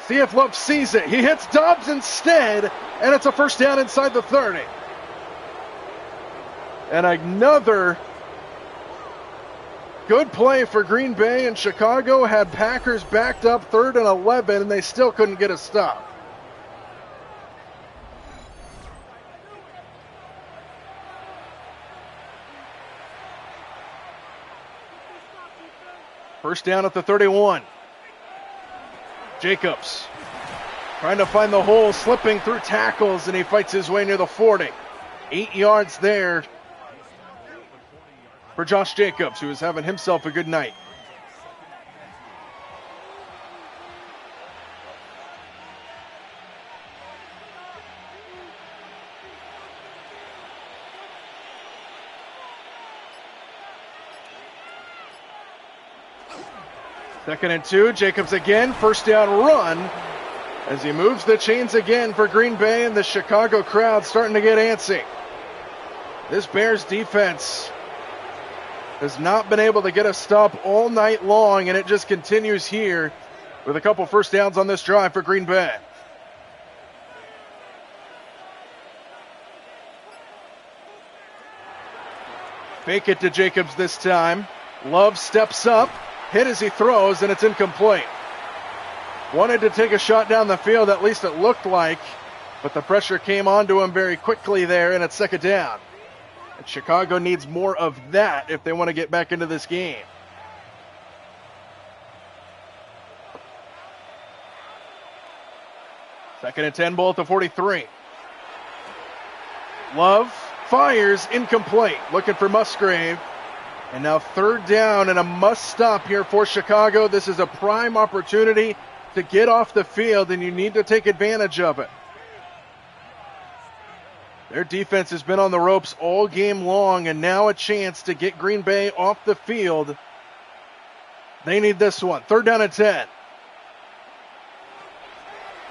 See if Love sees it. He hits Dobbs instead, and it's a first down inside the 30. And another good play for Green Bay, and Chicago had Packers backed up 3rd and 11, and they still couldn't get a stop. First down at the 31. Jacobs trying to find the hole, slipping through tackles, and he fights his way near the 40. 8 yards there for Josh Jacobs, who is having himself a good night. Second and 2, Jacobs again, first down run as he moves the chains again for Green Bay, and the Chicago crowd starting to get antsy. This Bears defense has not been able to get a stop all night long, and it just continues here with a couple first downs on this drive for Green Bay. Fake it to Jacobs this time. Love steps up, hit as he throws, and it's incomplete. Wanted to take a shot down the field, at least it looked like, but the pressure came onto him very quickly there, and it's 2nd down. And Chicago needs more of that if they want to get back into this game. Second and 10, ball at the 43. Love fires, incomplete. Looking for Musgrave. And now 3rd down and a must stop here for Chicago. This is a prime opportunity to get off the field, and you need to take advantage of it. Their defense has been on the ropes all game long, and now a chance to get Green Bay off the field. They need this one. 3rd down and 10.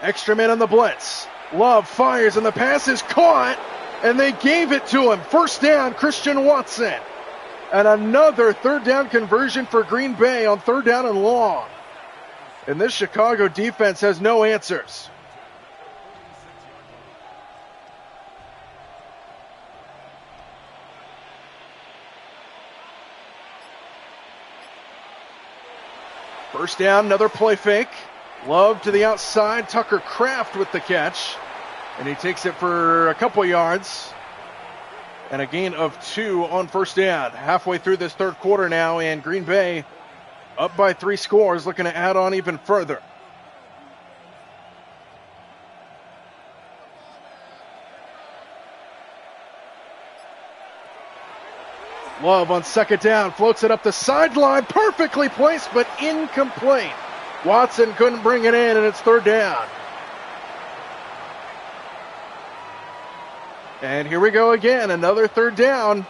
Extra man on the blitz. Love fires, and the pass is caught, and they gave it to him. First down, Christian Watson. And another 3rd down conversion for Green Bay on 3rd down and long. And this Chicago defense has no answers. First down, another play fake. Love to the outside. Tucker Kraft with the catch. And he takes it for a couple yards. And a gain of 2 on first down. Halfway through this third quarter now, and Green Bay up by 3 scores, looking to add on even further. Love on second down, floats it up the sideline, perfectly placed, but incomplete. Watson couldn't bring it in, and it's third down. And here we go again, another third down.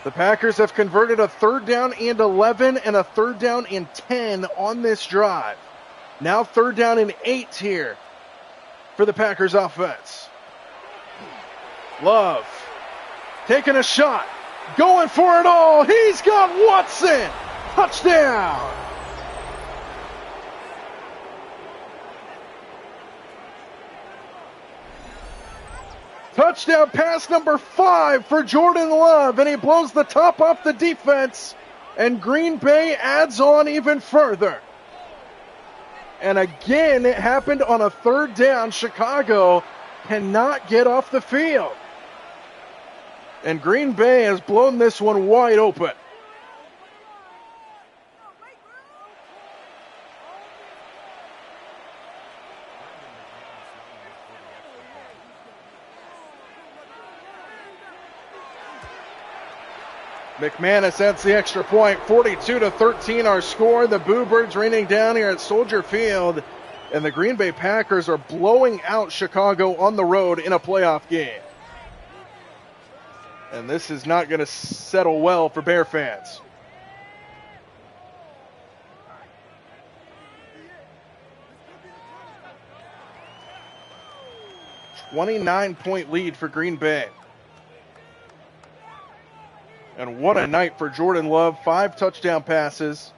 The Packers have converted a third down and 11 and a third down and 10 on this drive. Now third down and 8 here for the Packers offense. Love taking a shot, going for it all. He's got Watson. Touchdown. Touchdown pass number 5 for Jordan Love, and he blows the top off the defense, and Green Bay adds on even further. And again, it happened on a third down. Chicago cannot get off the field. And Green Bay has blown this one wide open. McManus adds the extra point. 42-13 our score. The Boo Birds raining down here at Soldier Field. And the Green Bay Packers are blowing out Chicago on the road in a playoff game. And this is not going to settle well for Bear fans. A 29-point lead for Green Bay. And what a night for Jordan Love. 5 touchdown passes.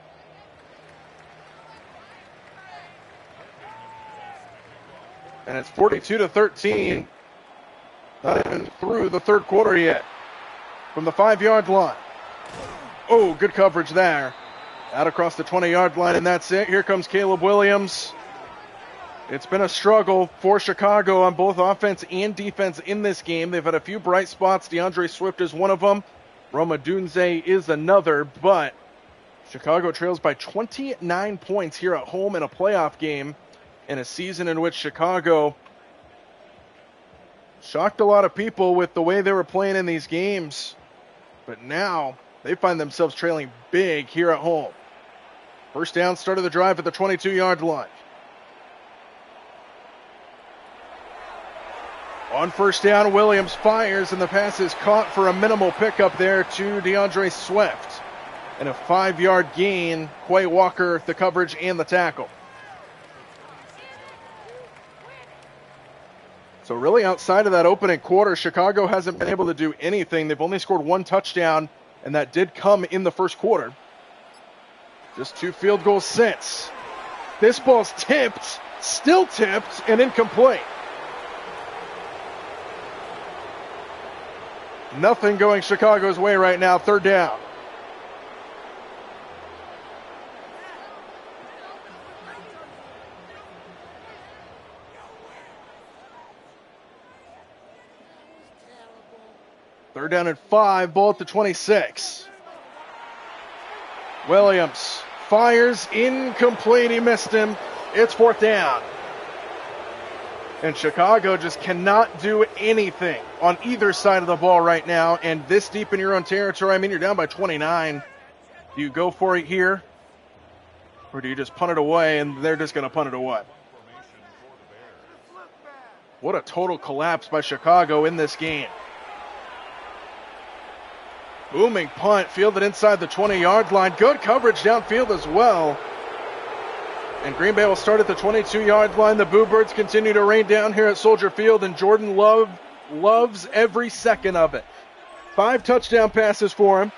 And it's 42-13. Not even through the third quarter yet. From the 5-yard line. Oh, good coverage there. Out across the 20-yard line, and that's it. Here comes Caleb Williams. It's been a struggle for Chicago on both offense and defense in this game. They've had a few bright spots. DeAndre Swift is one of them. Roma Dunze is another, but Chicago trails by 29 points here at home in a playoff game in a season in which Chicago shocked a lot of people with the way they were playing in these games. But now they find themselves trailing big here at home. First down, start of the drive at the 22-yard line. On first down, Williams fires, and the pass is caught for a minimal pickup there to DeAndre Swift. And a 5-yard gain. Quay Walker, the coverage and the tackle. So really outside of that opening quarter, Chicago hasn't been able to do anything. They've only scored 1 touchdown, and that did come in the first quarter. Just 2 field goals since. This ball's tipped, still tipped, and incomplete. Nothing going Chicago's way right now. Third down. Third down and 5. Ball at the 26. Williams fires. Incomplete. He missed him. It's fourth down. And Chicago just cannot do anything on either side of the ball right now. And this deep in your own territory, I mean, you're down by 29. Do you go for it here? Or do you just punt it away and they're just going to punt it away? What a total collapse by Chicago in this game. Booming punt, fielded inside the 20-yard line. Good coverage downfield as well. And Green Bay will start at the 22-yard line. The Boo Birds continue to rain down here at Soldier Field, and Jordan Love loves every second of it. 5 touchdown passes for him.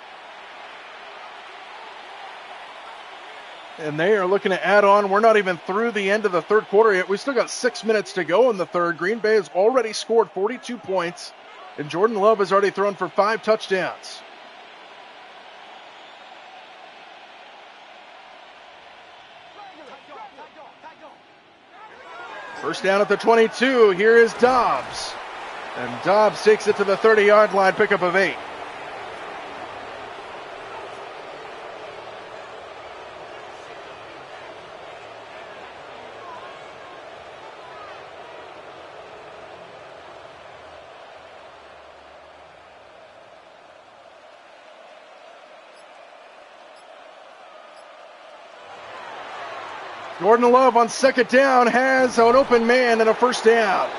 And they are looking to add on. We're not even through the end of the third quarter yet. We still got 6 minutes to go in the third. Green Bay has already scored 42 points, and Jordan Love has already thrown for 5 touchdowns. First down at the 22. Here is Dobbs. And Dobbs takes it to the 30-yard line, pickup of 8. Jordan Love on second down has an open man and a first down.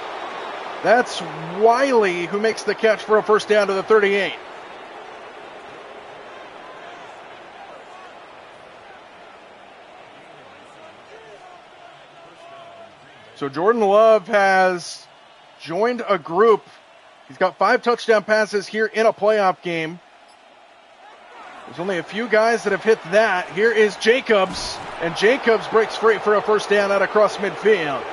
That's Wiley who makes the catch for a first down to the 38. So Jordan Love has joined a group. He's got 5 touchdown passes here in a playoff game. There's only a few guys that have hit that. Here is Jacobs, and Jacobs breaks free for a first down out across midfield.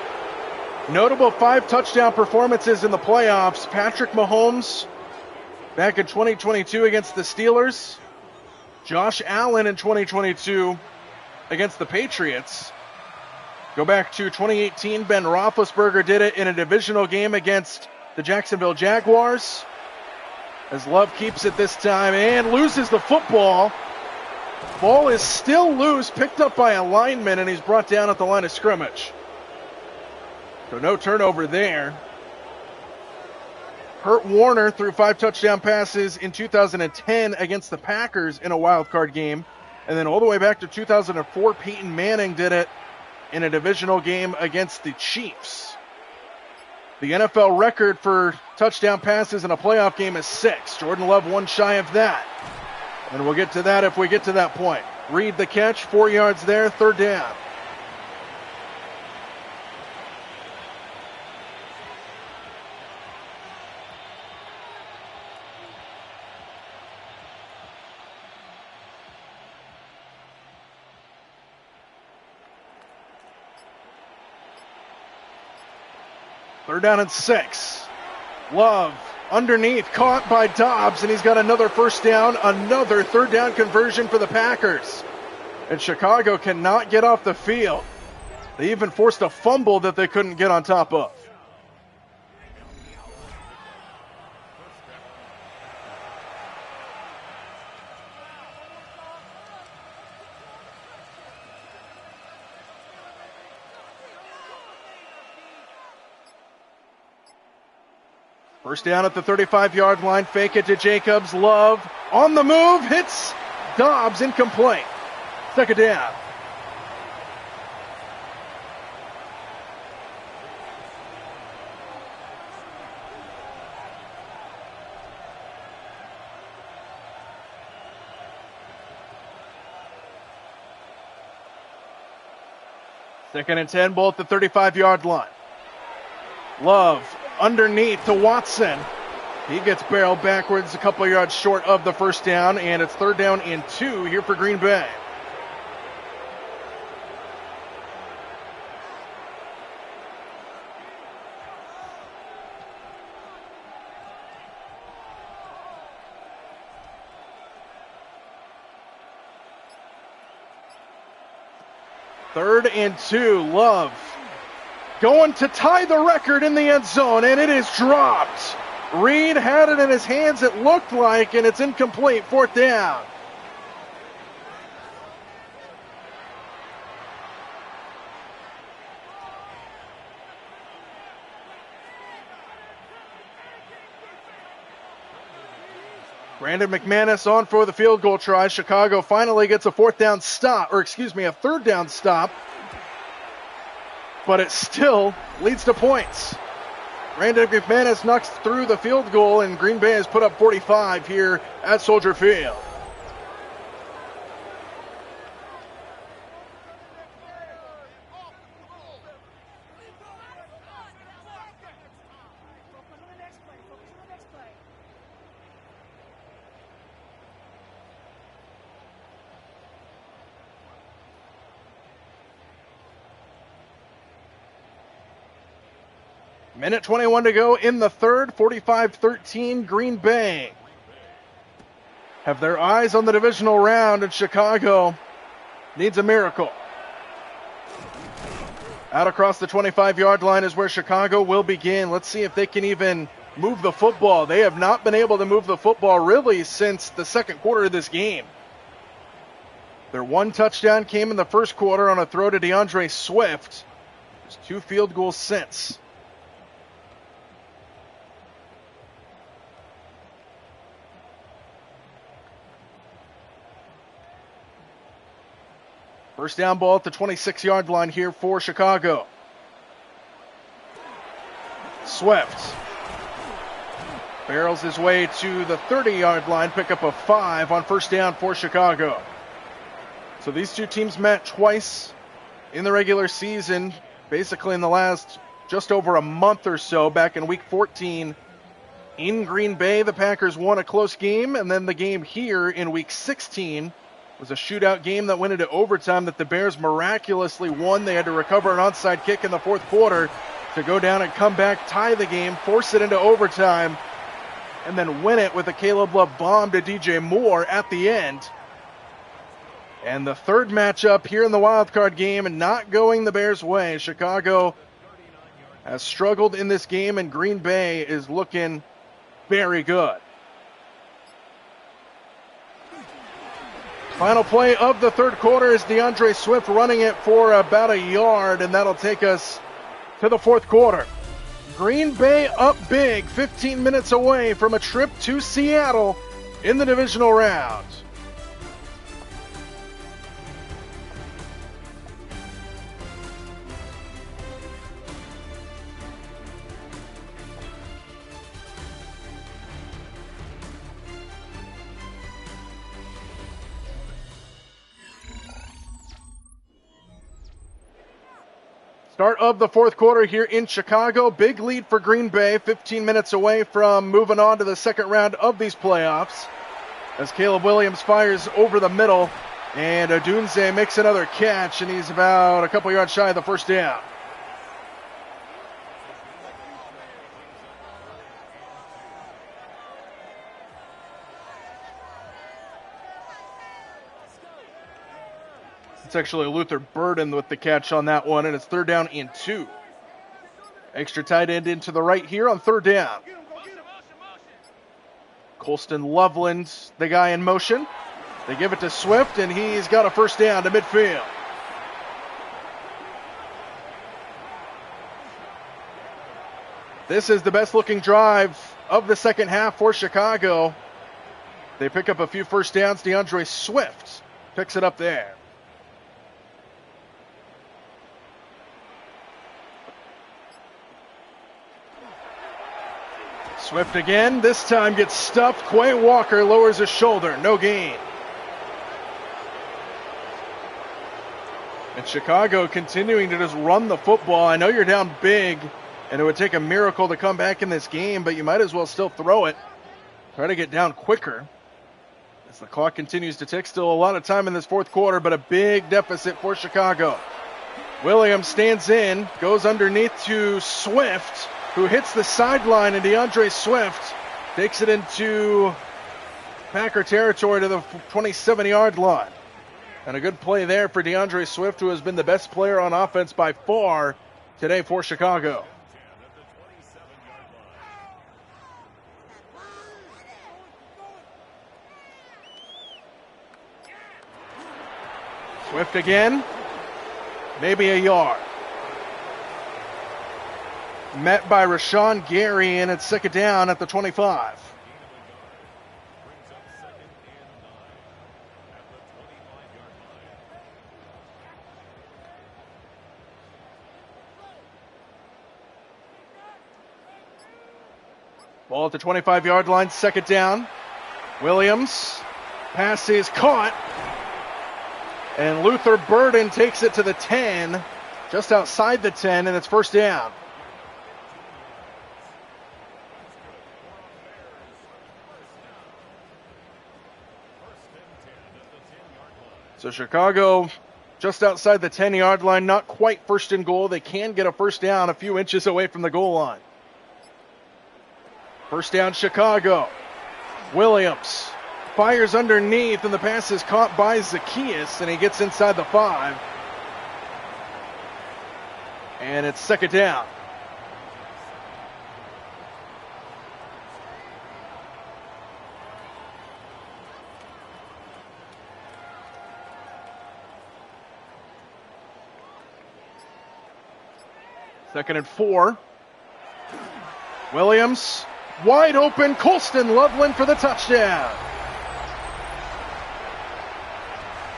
Notable 5 touchdown performances in the playoffs. Patrick Mahomes back in 2022 against the Steelers. Josh Allen in 2022 against the Patriots. Go back to 2018, Ben Roethlisberger did it in a divisional game against the Jacksonville Jaguars. As Love keeps it this time and loses the football. Ball is still loose, picked up by a lineman, and he's brought down at the line of scrimmage. So no turnover there. Kurt Warner threw 5 touchdown passes in 2010 against the Packers in a wild card game. And then all the way back to 2004, Peyton Manning did it in a divisional game against the Chiefs. The NFL record for touchdown passes in a playoff game is 6. Jordan Love one shy of that. And we'll get to that if we get to that point. Reed the catch, 4 yards there, third down. Third down and 6. Love underneath, caught by Dobbs, and he's got another first down, another third down conversion for the Packers. And Chicago cannot get off the field. They even forced a fumble that they couldn't get on top of. First down at the 35-yard line, fake it to Jacobs. Love on the move, hits Dobbs, incomplete. Second down. Second and 10, ball at the 35-yard line. Love underneath to Watson. He gets barreled backwards a couple of yards short of the first down, and it's third down and 2 here for Green Bay. Third and 2, Love going to tie the record in the end zone, and it is dropped. Reed had it in his hands, it looked like, and it's incomplete. Fourth down. Brandon McManus on for the field goal try. Chicago finally gets a third down stop. But it still leads to points. Brandon McManus knocks through the field goal, and Green Bay has put up 45 here at Soldier Field. Minute 21 to go in the third, 45-13 Green Bay have their eyes on the divisional round, and Chicago needs a miracle. Out across the 25-yard line is where Chicago will begin. Let's see if they can even move the football. They have not been able to move the football really since the second quarter of this game. Their one touchdown came in the first quarter on a throw to DeAndre Swift. There's 2 field goals since. First down ball at the 26-yard line here for Chicago. Swift barrels his way to the 30-yard line, pickup of 5 on first down for Chicago. So these two teams met twice in the regular season, basically in the last just over a month or so. Back in Week 14 in Green Bay, the Packers won a close game, and then the game here in Week 16 was a shootout game that went into overtime that the Bears miraculously won. They had to recover an onside kick in the fourth quarter to go down and come back, tie the game, force it into overtime, and then win it with a Caleb Love bomb to DJ Moore at the end. And the third matchup here in the wildcard game, and not going the Bears' way. Chicago has struggled in this game, and Green Bay is looking very good. Final play of the third quarter is DeAndre Swift running it for about a yard, and that'll take us to the fourth quarter. Green Bay up big, 15 minutes away from a trip to Seattle in the divisional round. Start of the fourth quarter here in Chicago. Big lead for Green Bay, 15 minutes away from moving on to the second round of these playoffs. As Caleb Williams fires over the middle, and Odunze makes another catch, and he's about a couple yards shy of the first down. It's actually Luther Burden with the catch on that one, and it's third down and 2. Extra tight end into the right here on third down. Colston Loveland, the guy in motion. They give it to Swift, and he's got a first down to midfield. This is the best looking drive of the second half for Chicago. They pick up a few first downs. DeAndre Swift picks it up there. Swift again, this time gets stuffed. Quay Walker lowers his shoulder, no gain. And Chicago continuing to just run the football. I know you're down big, and it would take a miracle to come back in this game, but you might as well still throw it. Try to get down quicker. As the clock continues to tick, still a lot of time in this fourth quarter, but a big deficit for Chicago. Williams stands in, goes underneath to Swift, who hits the sideline, and DeAndre Swift takes it into Packer territory to the 27-yard line. And a good play there for DeAndre Swift, who has been the best player on offense by far today for Chicago. Swift again, maybe a yard. Met by Rashawn Gary, and it's second down at the 25. Ball at the 25-yard line, second down. Williams, pass is caught, and Luther Burden takes it to the 10, just outside the 10, and it's first down. So Chicago just outside the 10-yard line, not quite first and goal. They can get a first down a few inches away from the goal line. First down, Chicago. Williams fires underneath, and the pass is caught by Zacchaeus, and he gets inside the 5. And it's second down. Second and 4. Williams, wide open. Colston Loveland for the touchdown.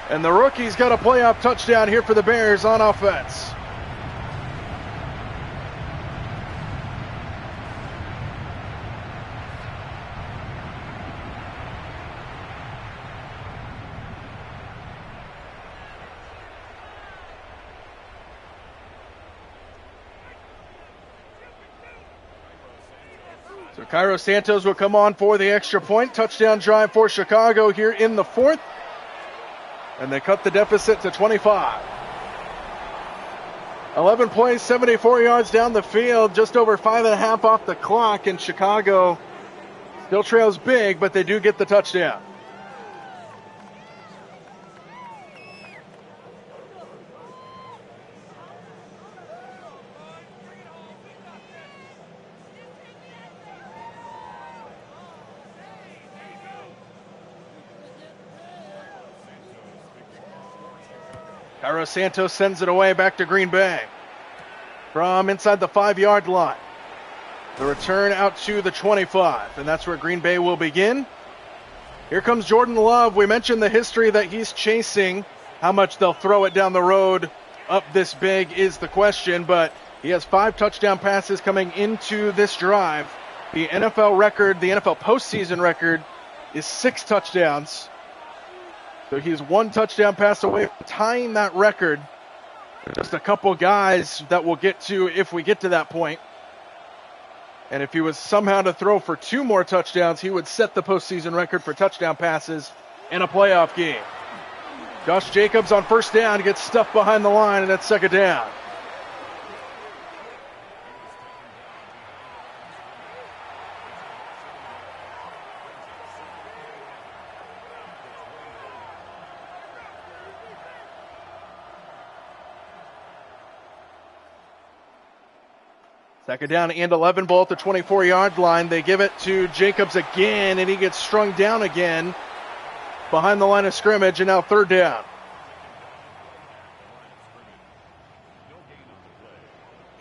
And the rookie's got a playoff touchdown here for the Bears on offense. So Cairo Santos will come on for the extra point. Touchdown drive for Chicago here in the 4th. And they cut the deficit to 25. 11 plays, 74 yards down the field, just over 5.5 off the clock, and Chicago still trails big, but they do get the touchdown. Cairo Santos sends it away back to Green Bay from inside the 5-yard line. The return out to the 25, and that's where Green Bay will begin. Here comes Jordan Love. We mentioned the history that he's chasing. How much they'll throw it down the road up this big is the question, but he has 5 touchdown passes coming into this drive. The NFL record, the NFL postseason record, is 6 touchdowns. So he's 1 touchdown pass away from tying that record. Just a couple guys that we'll get to if we get to that point. And if he was somehow to throw for 2 more touchdowns, he would set the postseason record for touchdown passes in a playoff game. Josh Jacobs on first down gets stuffed behind the line, and that's second down. Second down and 11, ball at the 24-yard line. They give it to Jacobs again, and he gets strung down again behind the line of scrimmage, and now third down.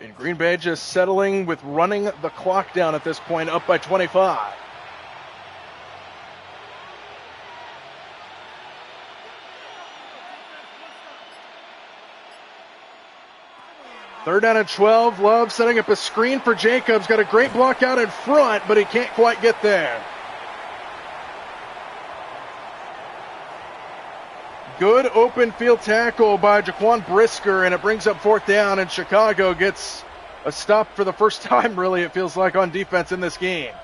And Green Bay just settling with running the clock down at this point, up by 25. Third down and 12. Love setting up a screen for Jacobs. Got a great block out in front, but he can't quite get there. Good open field tackle by Jaquan Brisker, and it brings up fourth down, and Chicago gets a stop for the first time, really, it feels like, on defense in this game.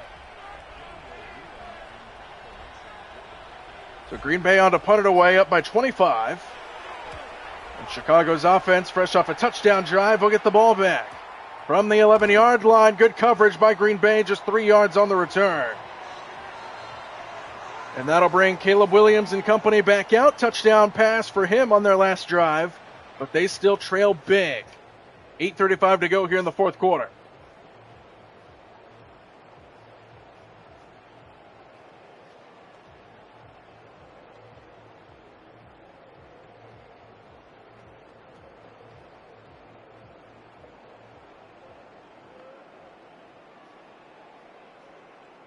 So Green Bay on to punt it away, up by 25. And Chicago's offense, fresh off a touchdown drive, will get the ball back. From the 11-yard line, good coverage by Green Bay, just 3 yards on the return. And that'll bring Caleb Williams and company back out. Touchdown pass for him on their last drive, but they still trail big. 8:35 to go here in the fourth quarter.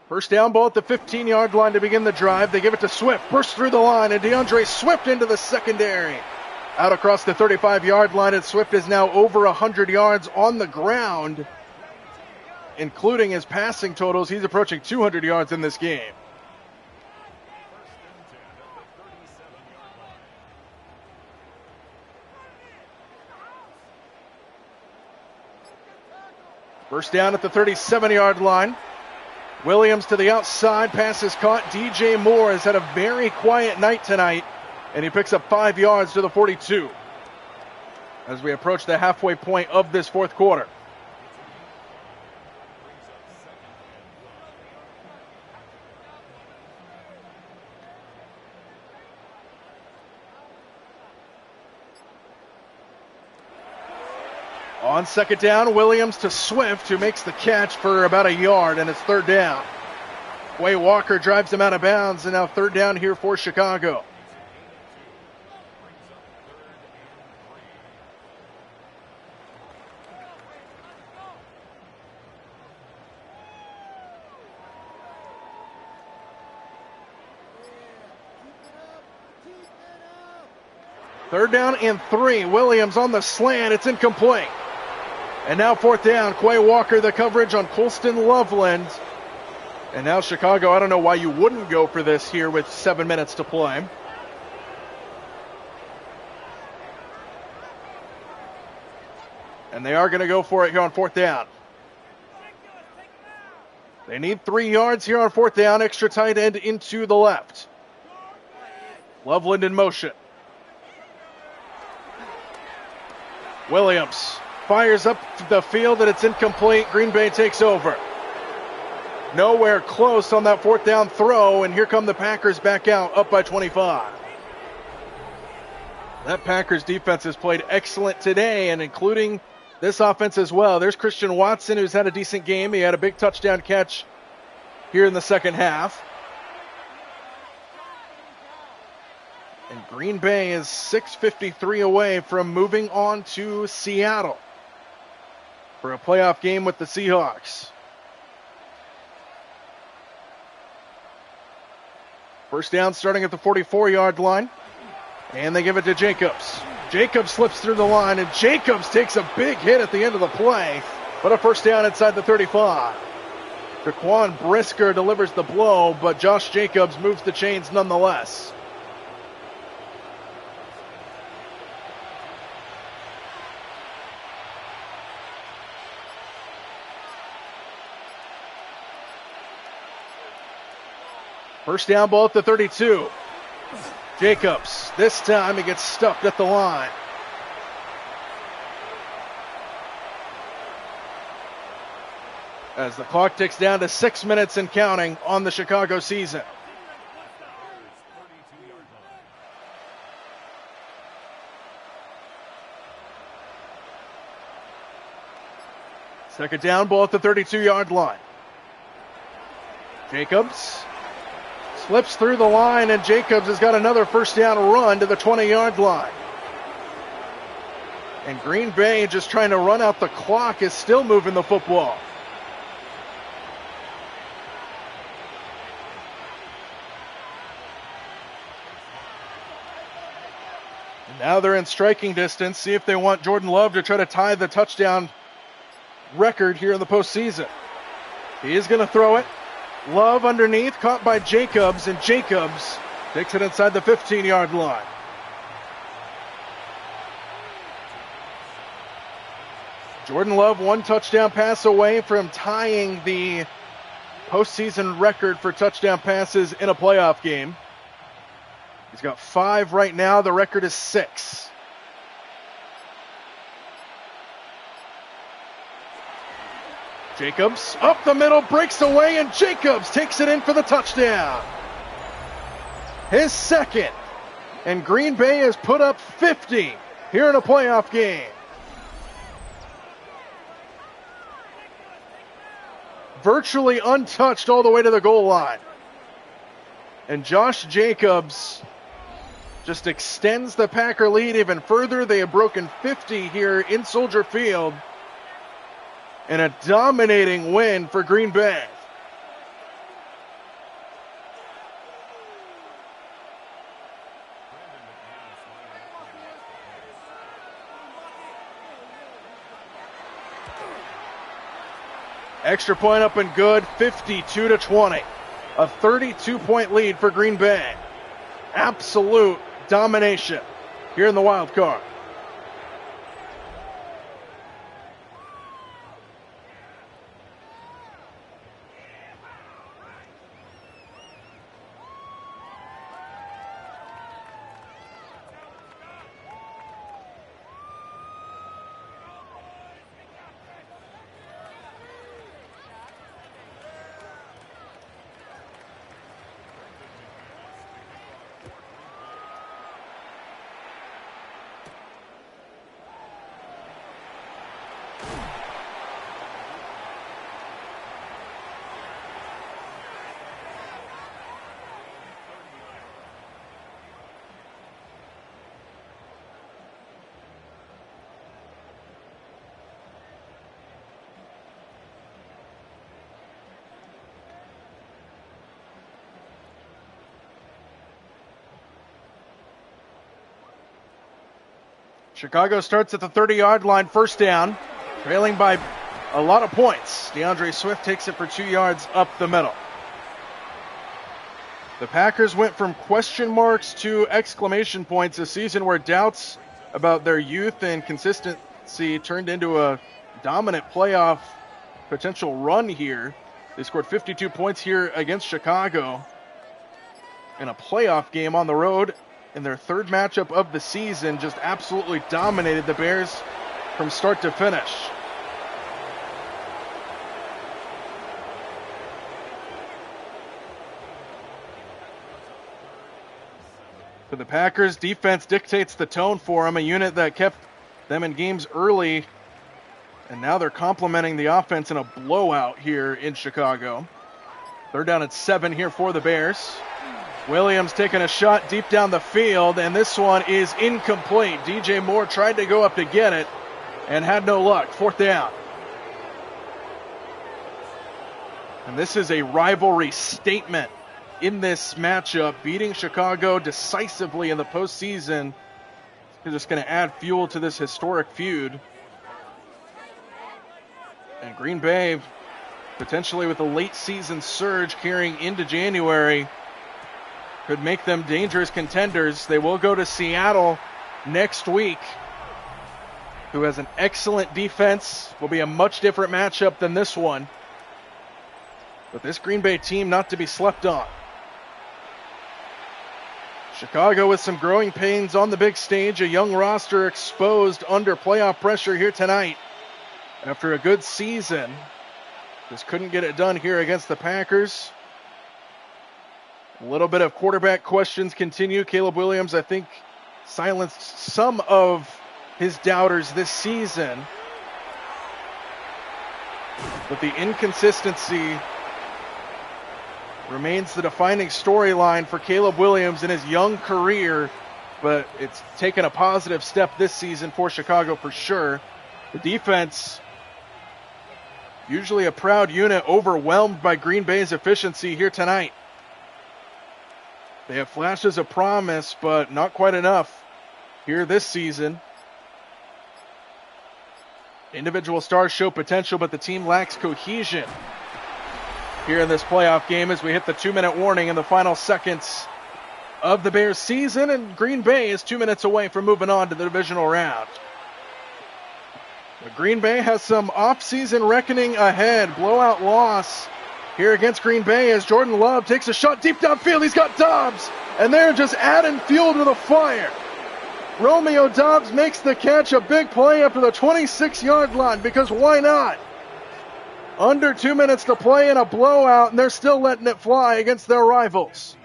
First down, ball at the 15-yard line to begin the drive. They give it to Swift, bursts through the line, and DeAndre Swift into the secondary. Out across the 35-yard line, and Swift is now over 100 yards on the ground, including his passing totals. He's approaching 200 yards in this game. First down at the 37-yard line. Williams to the outside, pass is caught. DJ Moore has had a very quiet night tonight, and he picks up 5 yards to the 42 as we approach the halfway point of this fourth quarter. On second down, Williams to Swift, who makes the catch for about a yard, and it's third down. Quay Walker drives him out of bounds, and now third down here for Chicago. Third down and 3. Williams on the slant. It's incomplete. And now fourth down. Quay Walker, the coverage on Colston Loveland. And now Chicago, I don't know why you wouldn't go for this here with 7 minutes to play. And they are going to go for it here on fourth down. They need 3 yards here on fourth down. Extra tight end into the left. Loveland in motion. Williams fires up the field and it's incomplete. Green Bay takes over. Nowhere close on that fourth down throw, and here come the Packers back out, up by 25. That Packers defense has played excellent today, and including this offense as well. There's Christian Watson, who's had a decent game. He had a big touchdown catch here in the second half. And Green Bay is 6:53 away from moving on to Seattle for a playoff game with the Seahawks. First down starting at the 44-yard line. And they give it to Jacobs. Jacobs slips through the line, and Jacobs takes a big hit at the end of the play, but a first down inside the 35. Jaquan Brisker delivers the blow, but Josh Jacobs moves the chains nonetheless. First down ball at the 32. Jacobs, this time he gets stuffed at the line. As the clock ticks down to 6 minutes and counting on the Chicago season. Second down ball at the 32-yard line. Jacobs slips through the line, and Jacobs has got another first down run to the 20-yard line. And Green Bay, just trying to run out the clock, is still moving the football. And now they're in striking distance. See if they want Jordan Love to try to tie the touchdown record here in the postseason. He is going to throw it. Love underneath, caught by Jacobs, and Jacobs takes it inside the 15-yard line. Jordan Love, one touchdown pass away from tying the postseason record for touchdown passes in a playoff game. He's got 5 right now. The record is 6. Jacobs up the middle, breaks away, and Jacobs takes it in for the touchdown. His second. And Green Bay has put up 50 here in a playoff game. Virtually untouched all the way to the goal line. And Josh Jacobs just extends the Packer lead even further. They have broken 50 here in Soldier Field. And a dominating win for Green Bay. Extra point up and good, 52-20. A 32-point lead for Green Bay. Absolute domination here in the wild card. Chicago starts at the 30-yard line, first down, trailing by a lot of points. DeAndre Swift takes it for 2 yards up the middle. The Packers went from question marks to exclamation points, a season where doubts about their youth and consistency turned into a dominant playoff potential run here. They scored 52 points here against Chicago in a playoff game on the road in their third matchup of the season. Just absolutely dominated the Bears from start to finish. For the Packers, defense dictates the tone for them, a unit that kept them in games early, and now they're complementing the offense in a blowout here in Chicago. Third down and 7 here for the Bears. Williams taking a shot deep down the field, and this one is incomplete. DJ Moore tried to go up to get it and had no luck. Fourth down. And this is a rivalry statement in this matchup. Beating Chicago decisively in the postseason is just going to add fuel to this historic feud. And Green Bay, potentially with a late season surge carrying into January, could make them dangerous contenders. They will go to Seattle next week, who has an excellent defense. Will be a much different matchup than this one. But this Green Bay team not to be slept on. Chicago with some growing pains on the big stage. A young roster exposed under playoff pressure here tonight. After a good season, just couldn't get it done here against the Packers. A little bit of quarterback questions continue. Caleb Williams, I think, silenced some of his doubters this season. But the inconsistency remains the defining storyline for Caleb Williams in his young career, but it's taken a positive step this season for Chicago for sure. The defense, usually a proud unit, overwhelmed by Green Bay's efficiency here tonight. They have flashes of promise, but not quite enough here this season. Individual stars show potential, but the team lacks cohesion here in this playoff game as we hit the 2-minute warning in the final seconds of the Bears season, and Green Bay is 2 minutes away from moving on to the divisional round. But Green Bay has some off-season reckoning ahead. Blowout loss here against Green Bay as Jordan Love takes a shot deep downfield. He's got Dobbs, and they're just adding fuel to the fire. Romeo Dobbs makes the catch, a big play after the 26-yard line, because why not? Under 2 minutes to play in a blowout, and they're still letting it fly against their rivals.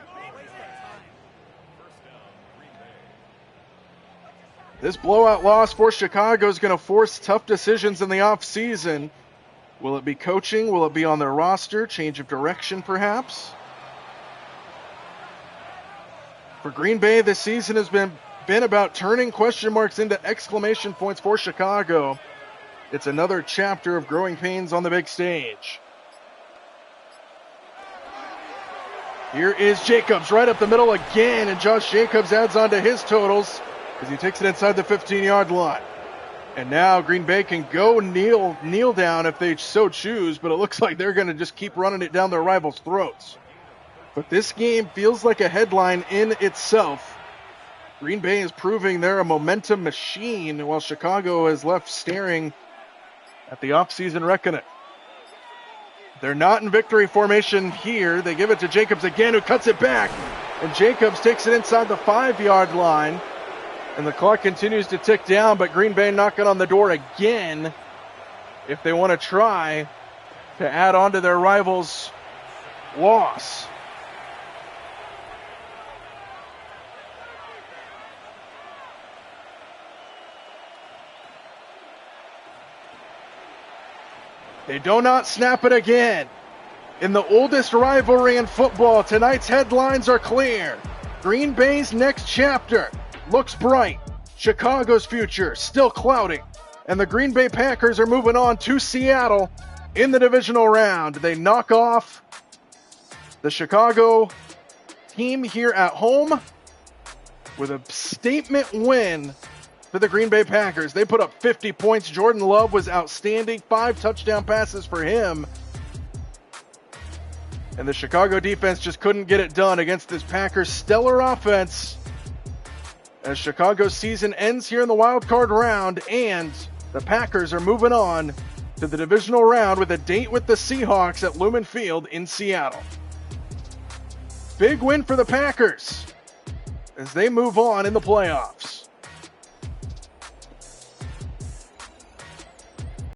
This blowout loss for Chicago is going to force tough decisions in the offseason. Will it be coaching? Will it be on their roster? Change of direction, perhaps? For Green Bay, this season has been about turning question marks into exclamation points for Chicago. It's another chapter of growing pains on the big stage. Here is Jacobs right up the middle again, and Josh Jacobs adds on to his totals as he takes it inside the 15-yard line. And now Green Bay can go kneel down if they so choose, but it looks like they're going to just keep running it down their rivals' throats. But this game feels like a headline in itself. Green Bay is proving they're a momentum machine, while Chicago is left staring at the offseason reckoning. They're not in victory formation here. They give it to Jacobs again, who cuts it back. And Jacobs takes it inside the 5-yard line. And the clock continues to tick down, but Green Bay knocking on the door again if they want to try to add on to their rivals' loss. They do not snap it again. In the oldest rivalry in football, tonight's headlines are clear. Green Bay's next chapter looks bright. Chicago's future still cloudy. And the Green Bay Packers are moving on to Seattle in the divisional round. They knock off the Chicago team here at home with a statement win for the Green Bay Packers. They put up 50 points. Jordan Love was outstanding. 5 touchdown passes for him. And the Chicago defense just couldn't get it done against this Packers stellar offense. As Chicago's season ends here in the wild card round, and the Packers are moving on to the divisional round with a date with the Seahawks at Lumen Field in Seattle. Big win for the Packers as they move on in the playoffs.